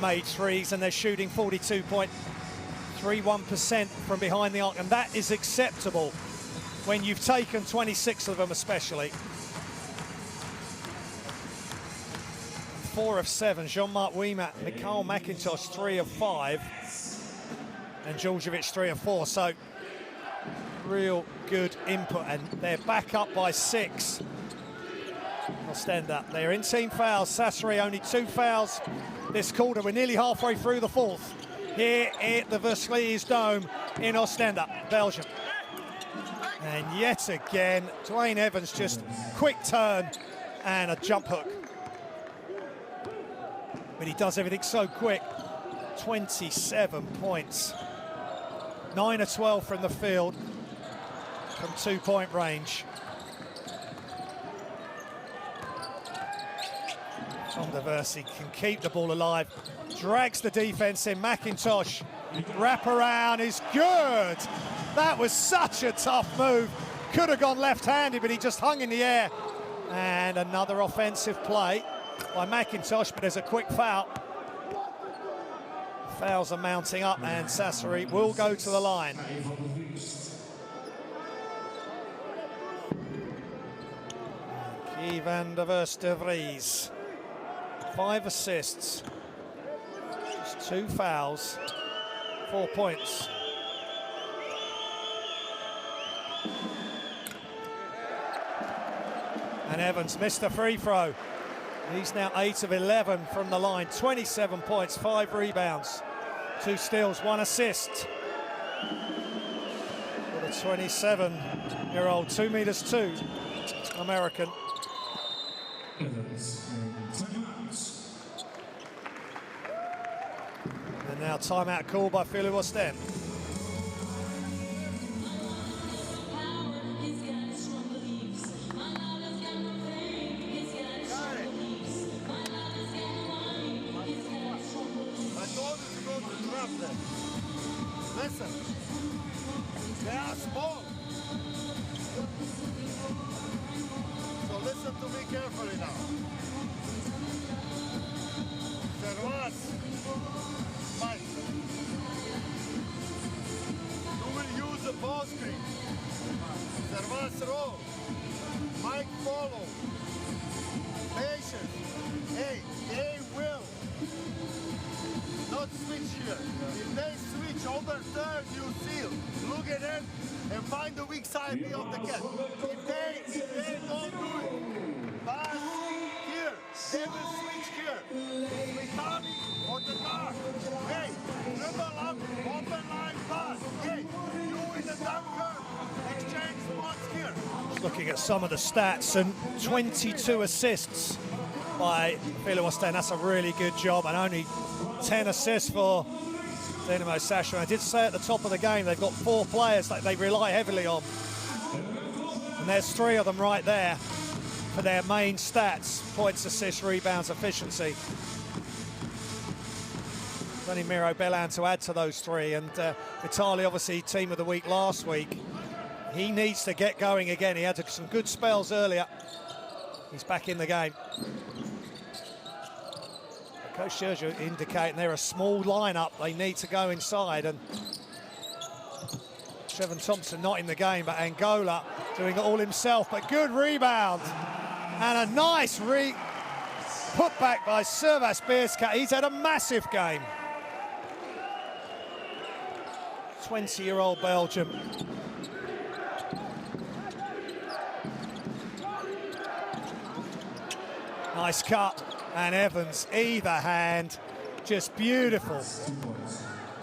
made threes, and they're shooting 42.31% from behind the arc, and that is acceptable when you've taken 26 of them especially. 4 of 7, Jean-Marc Wiemat, Mikhail McIntosh 3 of 5, and Djordjevic 3 of 4. So real good input, and they're back up by 6. Oostende, they're in team fouls. Sassari only 2 fouls this quarter. We're nearly halfway through the 4th here at the Versailles Dome in Oostende, Belgium. And yet again, Dwayne Evans, just quick turn and a jump hook. But he does everything so quick. 27 points. 9 of 12 from the field from 2-point range. Van der Versie can keep the ball alive. Drags the defense in. McIntosh, wrap around is good. That was such a tough move. Could have gone left-handed, but he just hung in the air. And another offensive play by McIntosh, but there's a quick foul. Fouls are mounting up, and Sassari will go to the line. Guy van der Verst de Vries. 5 assists, just 2 fouls, 4 points. And Evans missed a free throw. He's now 8 of 11 from the line, 27 points, 5 rebounds, 2 steals, 1 assist. For the 27-year-old, 2 meters 2 American. And now timeout called by Filou Oostende. Listen, they are small. So listen to me carefully now. Servas, Mike. You will use the ball screen. Servas roll. Mike follow. Patience. Hey, they will not switch here. If they switch overturn, you seal. Look at it and find the weak side of the cat. If they don't do it, pass here. They will switch here. Mikami on the guard. Hey, dribble up, open line pass. Hey, you in the dunker, exchange spots here. Just looking at some of the stats, and 22 assists by Filou Oostende. That's a really good job, and only 10 assists for Dinamo Sassari. I did say at the top of the game they've got 4 players that they rely heavily on, and there's 3 of them right there for their main stats: points, assists, rebounds, efficiency. There's only Miro Bellan to add to those 3, and Vitali, obviously team of the week last week. He needs to get going again. He had some good spells earlier. He's back in the game. Coach Sergio indicating they're a small lineup. They need to go inside, and Trevon Thompson not in the game, but Angola doing it all himself. But good rebound and a nice putback by Servas Beerskat. He's had a massive game. 20-year-old Belgium. Nice cut. and Evans, either hand, just beautiful.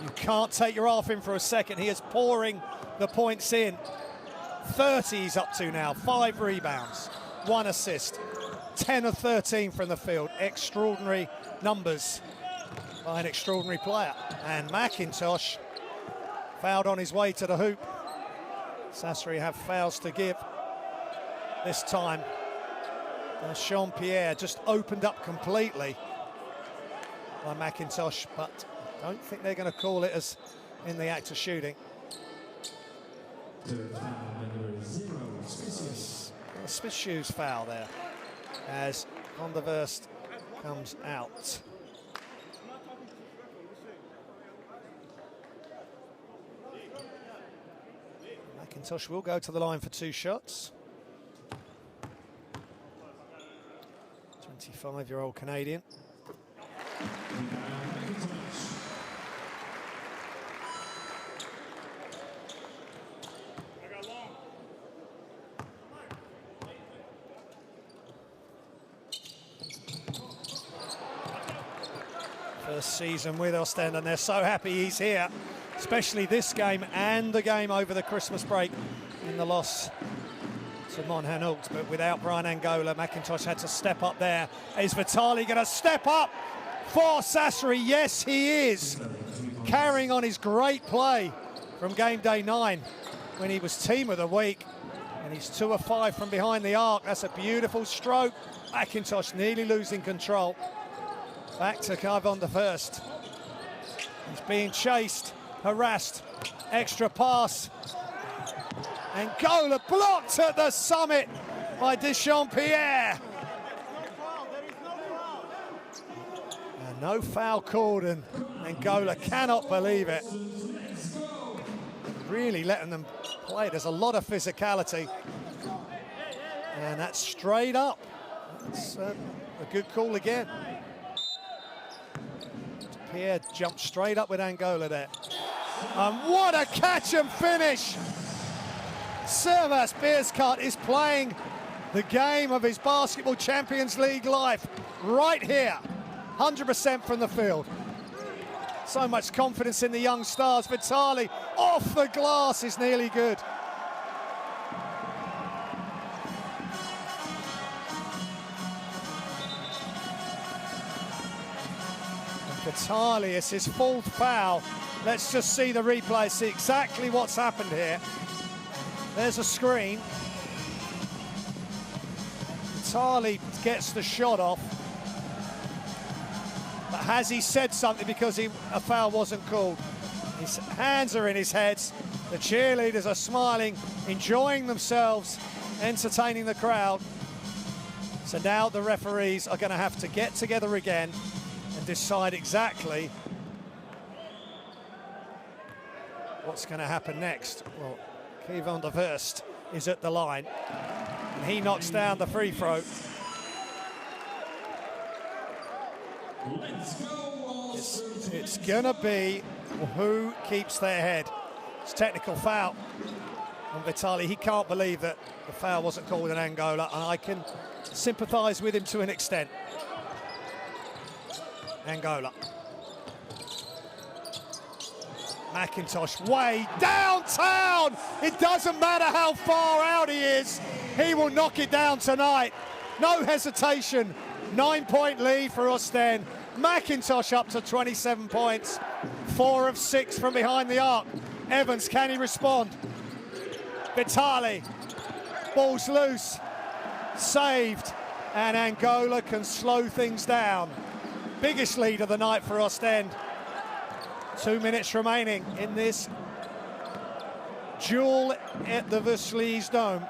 You can't take your eye off him for a second. He is pouring the points in. 30 he's up to now, 5 rebounds, 1 assist, 10 of 13 from the field. Extraordinary numbers by an extraordinary player. And McIntosh fouled on his way to the hoop. Sassari have fouls to give this time. Jean-Pierre just opened up completely by McIntosh, but I don't think they're going to call it as in the act of shooting. A Smith shoes foul there as Van der Verst comes out. McIntosh will go to the line for 2 shots. 25-year-old Canadian. First season with Oostende, and they're so happy he's here, especially this game and the game over the Christmas break in the loss to Monhault. But without Brian Angola, McIntosh had to step up there. Is Vitali going to step up for Sassari? Yes, he is. Carrying on his great play from game day 9 when he was team of the week. And he's 2 of 5 from behind the arc. That's a beautiful stroke. McIntosh nearly losing control. Back to Kai Van der Verst. He's being chased, harassed. Extra pass. Angola blocked at the summit by Dechampierre. And no foul called, and Angola cannot believe it. Really letting them play. There's a lot of physicality. And that's straight up. That's a good call again. Pierre jumped straight up with Angola there. And what a catch and finish! Servas Beerskart is playing the game of his Basketball Champions League life right here. 100% from the field. So much confidence in the young stars. Vitali off the glass is nearly good. Vitali, it's his 4th foul. Let's just see the replay, see exactly what's happened here. There's a screen. Vitali gets the shot off. But has he said something because a foul wasn't called? His hands are in his head. The cheerleaders are smiling, enjoying themselves, entertaining the crowd. So now the referees are going to have to get together again and decide exactly what's going to happen next. Well, Kai Van der Verst is at the line, and he knocks down the free throw. It's going to be who keeps their head. It's technical foul on Vitali. He can't believe that the foul wasn't called in Angola, and I can sympathise with him to an extent. Angola. McIntosh way downtown. It doesn't matter how far out he is. He will knock it down tonight. No hesitation. 9-point lead for Oostende. McIntosh up to 27 points. 4 of 6 from behind the arc. Evans, can he respond? Vitali. Ball's loose. Saved. And Angola can slow things down. Biggest lead of the night for Oostende. 2 minutes remaining in this duel at the Veuslez Dome.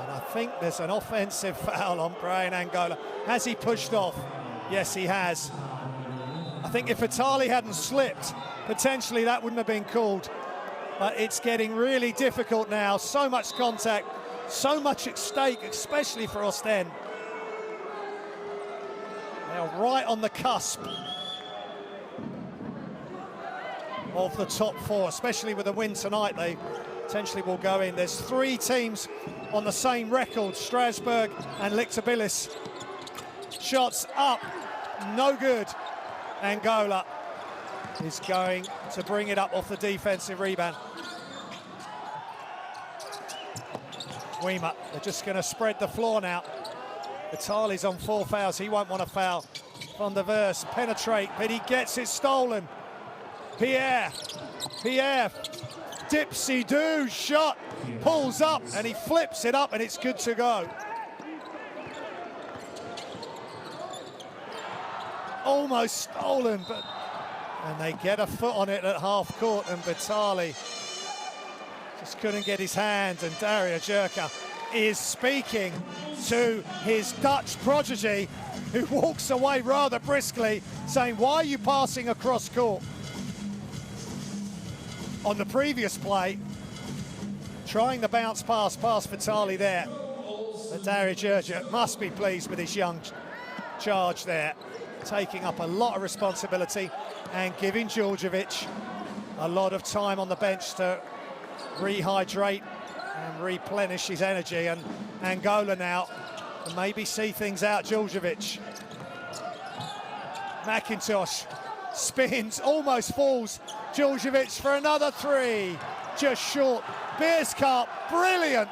And I think there's an offensive foul on Brian Angola. Has he pushed off? Yes, he has. I think if Vitali hadn't slipped, potentially that wouldn't have been called. But it's getting really difficult now. So much contact, so much at stake, especially for Oostende. They're right on the cusp of the top 4, especially with a win tonight. They potentially will go in. There's 3 teams on the same record, Strasbourg and Lichterbillis. Shots up, no good. Angola is going to bring it up off the defensive rebound. Weimer, they're just going to spread the floor now. Vitali's on 4 fouls, he won't want to foul. Van der Verst penetrate, but he gets it stolen. Pierre, dipsy-do shot, pulls up and he flips it up and it's good to go. Almost stolen, and they get a foot on it at half court, and Vitali just couldn't get his hands, and Dario Jerka is speaking to his Dutch prodigy, who walks away rather briskly, saying, why are you passing across court? On the previous play, trying the bounce pass past Vitali there. But Dario Jerka must be pleased with his young charge there, taking up a lot of responsibility and giving Djurdjevic a lot of time on the bench to rehydrate and replenish his energy. And Angola now can maybe see things out. Djurdjevic, McIntosh spins, almost falls. Djurdjevic for another 3, just short. Bierskart, brilliant,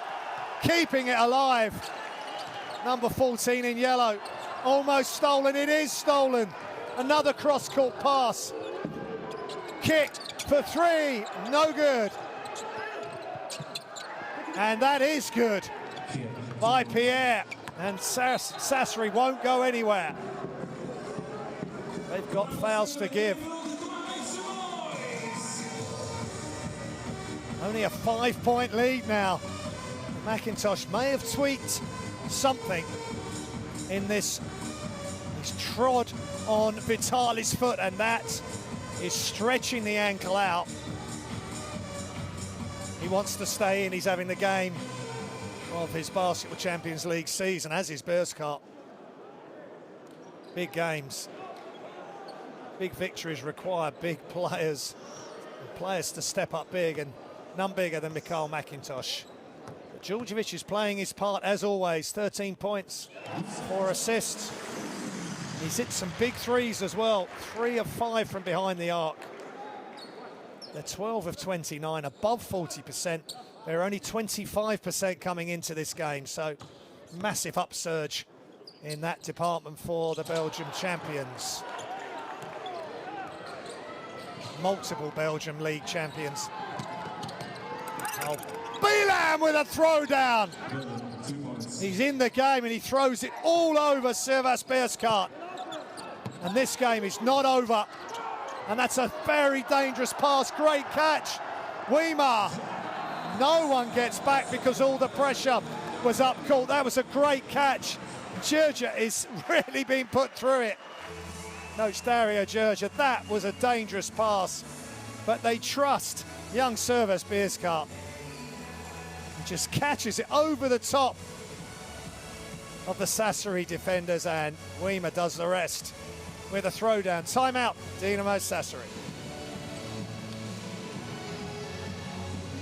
keeping it alive. Number 14 in yellow, almost stolen, it is stolen. Another cross-court pass. Kick for 3, no good. And that is good by Pierre. And Sassari won't go anywhere. They've got fouls to give. Only a 5-point lead now. McIntosh may have tweaked something in this. He's trod on Vitali's foot, and that is stretching the ankle out. He wants to stay in. He's having the game of his Basketball Champions League season, as is Bierskart. Big games, big victories require big players, and players to step up big, and none bigger than Mikhail McIntosh. But Djurdjevic is playing his part as always. 13 points, 4 assists. He's hit some big threes as well. 3 of 5 from behind the arc. They're 12 of 29, above 40%. They're only 25% coming into this game, so massive upsurge in that department for the Belgium champions. Multiple Belgium League champions. Oh, Bilam with a throwdown. He's in the game and he throws it all over Servas Bierskart. And this game is not over. And that's a very dangerous pass. Great catch. Weimer. No one gets back because all the pressure was up court. That was a great catch. Djurdjevic is really being put through it. Notes Dario Djurdjevic. That was a dangerous pass. But they trust young Servas Bierskart. He just catches it over the top of the Sassari defenders, and Weimer does the rest with a throwdown. Timeout, Dinamo Sassari.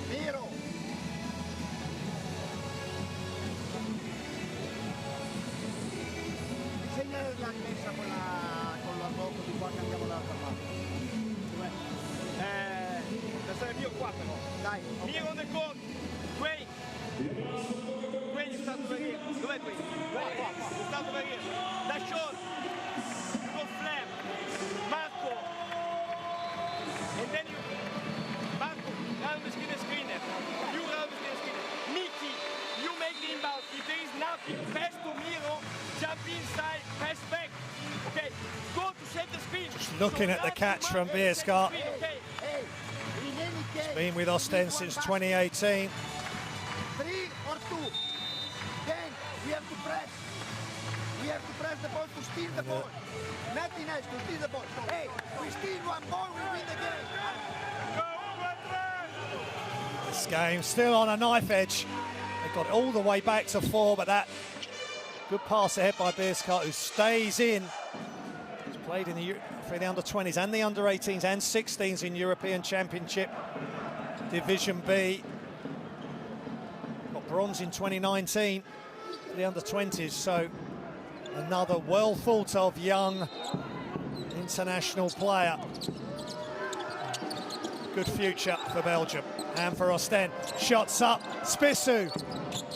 Miro. Disegnare la messa con la blocco di qua che andiamo dall'altra parte. Questo è il mio qua però. Dai. Miro nel gol. Quei è stato per dire. Dov'è Quei? Qua. È stato per dire. Da short. Con Flam. Marco. And then you. Marco. Round the screener. You round the screener. Miki. You make the inbound. If there is nothing, pass to Miro. Jump inside. Pass back. Okay. Go to set the screen. Looking at the catch from Bierskart. Hey, in any case, He's been with Oostende since 2018. 3 or 2. Then we have to press. We have to press the ball to steal the ball. Nothing else to steal the ball. Hey, we steal one ball, we win the game. This game still on a knife edge. They got it all the way back to 4, but that good pass ahead by Bierskart, who stays in. He's played in for the under-20s and the under-18s and 16s in European Championship Division B. bronze in 2019, the under-20s, so another well thought of young international player. Good future for Belgium and for Oostende. Shots up, Spissu.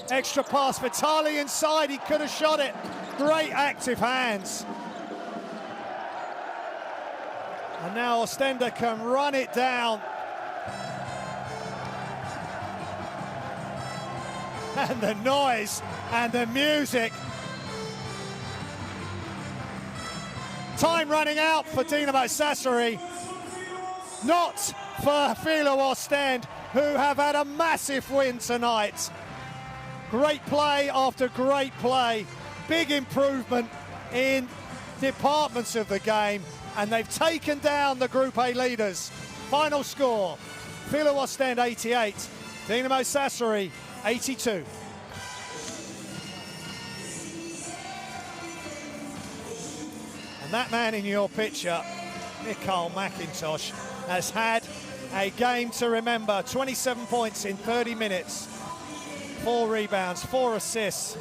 Extra pass, Vitali inside, he could have shot it. Great active hands. And now Oostende can run it down. And the noise and the music. Time running out for Dinamo Sassari. Not for Filou Oostende, who have had a massive win tonight. Great play after great play. Big improvement in departments of the game. And they've taken down the Group A leaders. Final score, Filou Oostende 88, Dinamo Sassari 82. And that man in your picture, Mikael McIntosh, has had a game to remember. 27 points in 30 minutes, 4 rebounds, 4 assists,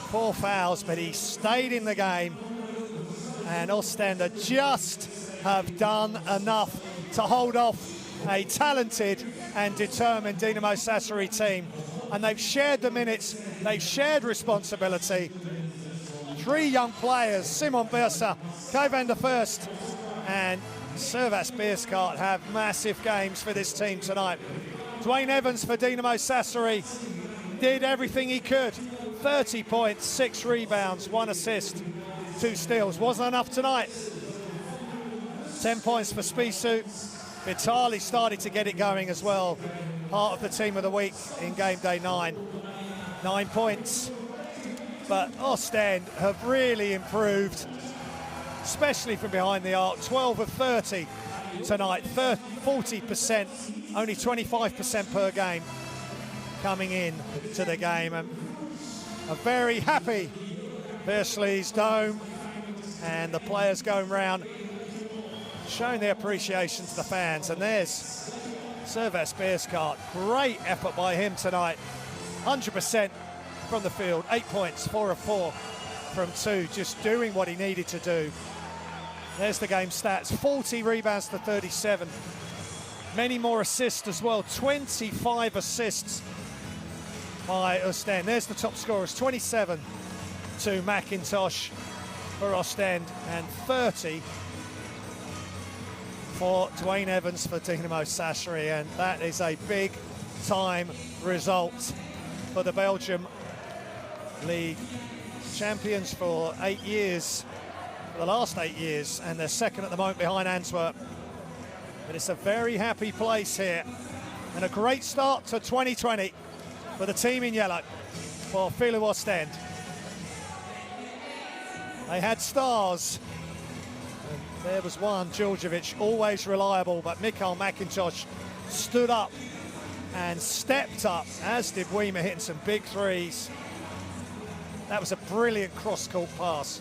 4 fouls, but he stayed in the game. And Oostende just have done enough to hold off a talented and determined Dinamo Sassari team. And they've shared the minutes, they've shared responsibility. 3 young players, Simon Bersa, Kai van der First, and Servas Beerskaart have massive games for this team tonight. Dwayne Evans for Dinamo Sassari did everything he could. 30 points, 6 rebounds, 1 assist, 2 steals. Wasn't enough tonight. 10 points for Spissu. Vitali started to get it going as well. Part of the team of the week in game day 9. 9 points. But Oostende have really improved, especially from behind the arc. 12 of 30 tonight, 40%, only 25% per game coming in to the game. And a very happy Versleys Dome, and the players going round showing their appreciation to the fans. And there's Servas Beerskaart, great effort by him tonight. 100% from the field, 8 points, 4 of 4 from 2, just doing what he needed to do. There's the game stats, 40 rebounds to 37. Many more assists as well, 25 assists by Oostende. There's the top scorers, 27 to McIntosh for Oostende and 30 for Dwayne Evans for Dinamo Sassari, and that is a big time result for the Belgium League champions for 8 years, for the last 8 years, and they're second at the moment behind Antwerp. But it's a very happy place here and a great start to 2020 for the team in yellow for Filou Oostende. They had stars. And there was one, Djurdjevic, always reliable, but Mikael McIntosh stood up and stepped up, as did Weimer, hitting some big threes. That was a brilliant cross-court pass.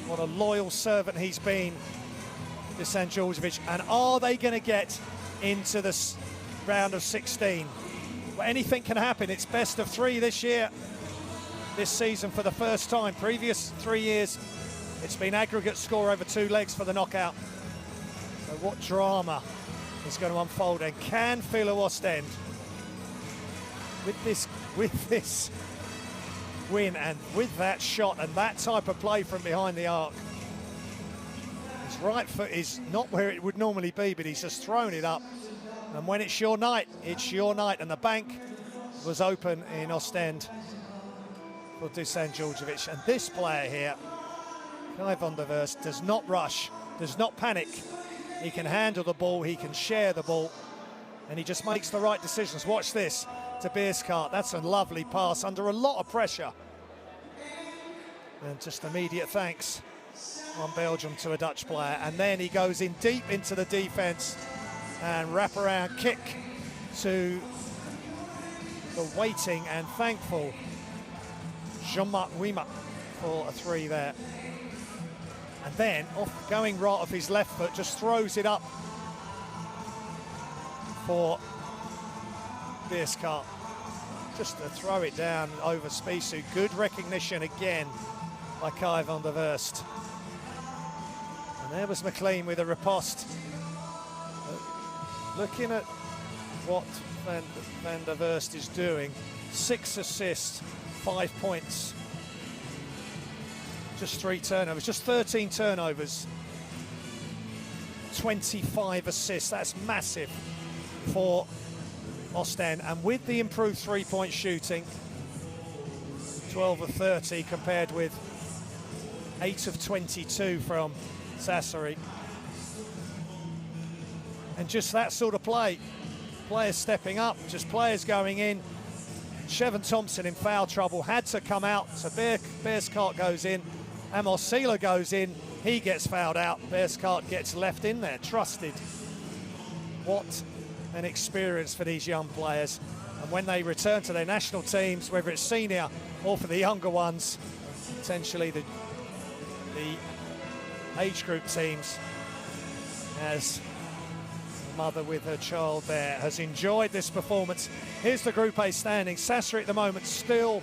What a loyal servant he's been, Dusan Djurdjevic. And are they going to get into this round of 16? Well, anything can happen. It's best of 3 this year, this season for the first time. Previous 3 years, it's been aggregate score over 2 legs for the knockout. So what drama is going to unfold? And can Filou Oostende, with this win and with that shot and that type of play from behind the arc, his right foot is not where it would normally be, but he's just thrown it up. And when it's your night, it's your night. And the bank was open in Oostende for Dusan Djurdjevic. And this player here, Kai van der First, does not rush, does not panic. He can handle the ball, he can share the ball, and he just makes the right decisions. Watch this to Beerskaart. That's a lovely pass under a lot of pressure. And just immediate thanks on Belgium to a Dutch player. And then he goes in deep into the defense and wraparound kick to the waiting and thankful Jean-Marc Weimer for a 3 there. And then, going right off his left foot, just throws it up for Beerskaart. just to throw it down over Spisu. Good recognition again by Kai van der Verst. And there was McLean with a riposte. Looking at what van der Verst is doing, 6 assists, 5 points. Just 3 turnovers, just 13 turnovers. 25 assists, that's massive for Oostende. And with the improved three-point shooting, 12 of 30 compared with 8 of 22 from Sassari. And just that sort of play, players stepping up, just players going in. Chevin Thompson in foul trouble, had to come out, so Beerskart goes in, Amos Seeler goes in, he gets fouled out, Beerskart gets left in there, trusted. What an experience for these young players. And when they return to their national teams, whether it's senior or for the younger ones, potentially the age group teams, as mother with her child there has enjoyed this performance. Here's the Group A standing. Sassari at the moment still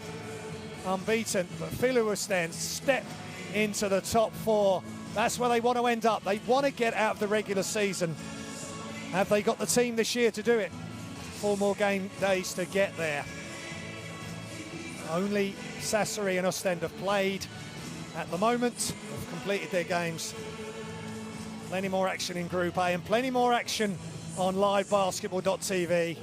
unbeaten, but Filou Oostende step into the top 4. That's where they want to end up. They want to get out of the regular season. Have they got the team this year to do it? 4 more game days to get there. Only Sassari and Oostende have played at the moment, have completed their games. Plenty more action in Group A and plenty more action on livebasketball.tv.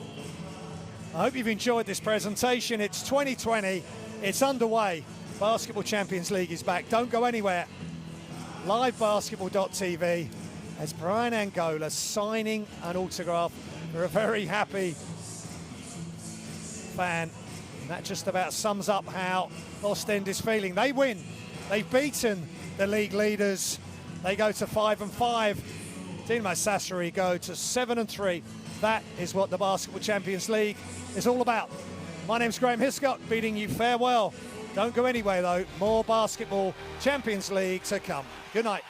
I hope you've enjoyed this presentation. It's 2020, it's underway. Basketball Champions League is back. Don't go anywhere. Livebasketball.tv as Brian Angola signing an autograph for a very happy fan. And that just about sums up how Oostende is feeling. They win. They've beaten the league leaders. They go to 5-5. Dinamo Sassari go to 7-3. That is what the Basketball Champions League is all about. My name's Graham Hiscott, bidding you farewell. Don't go anywhere though. More Basketball Champions League to come. Good night.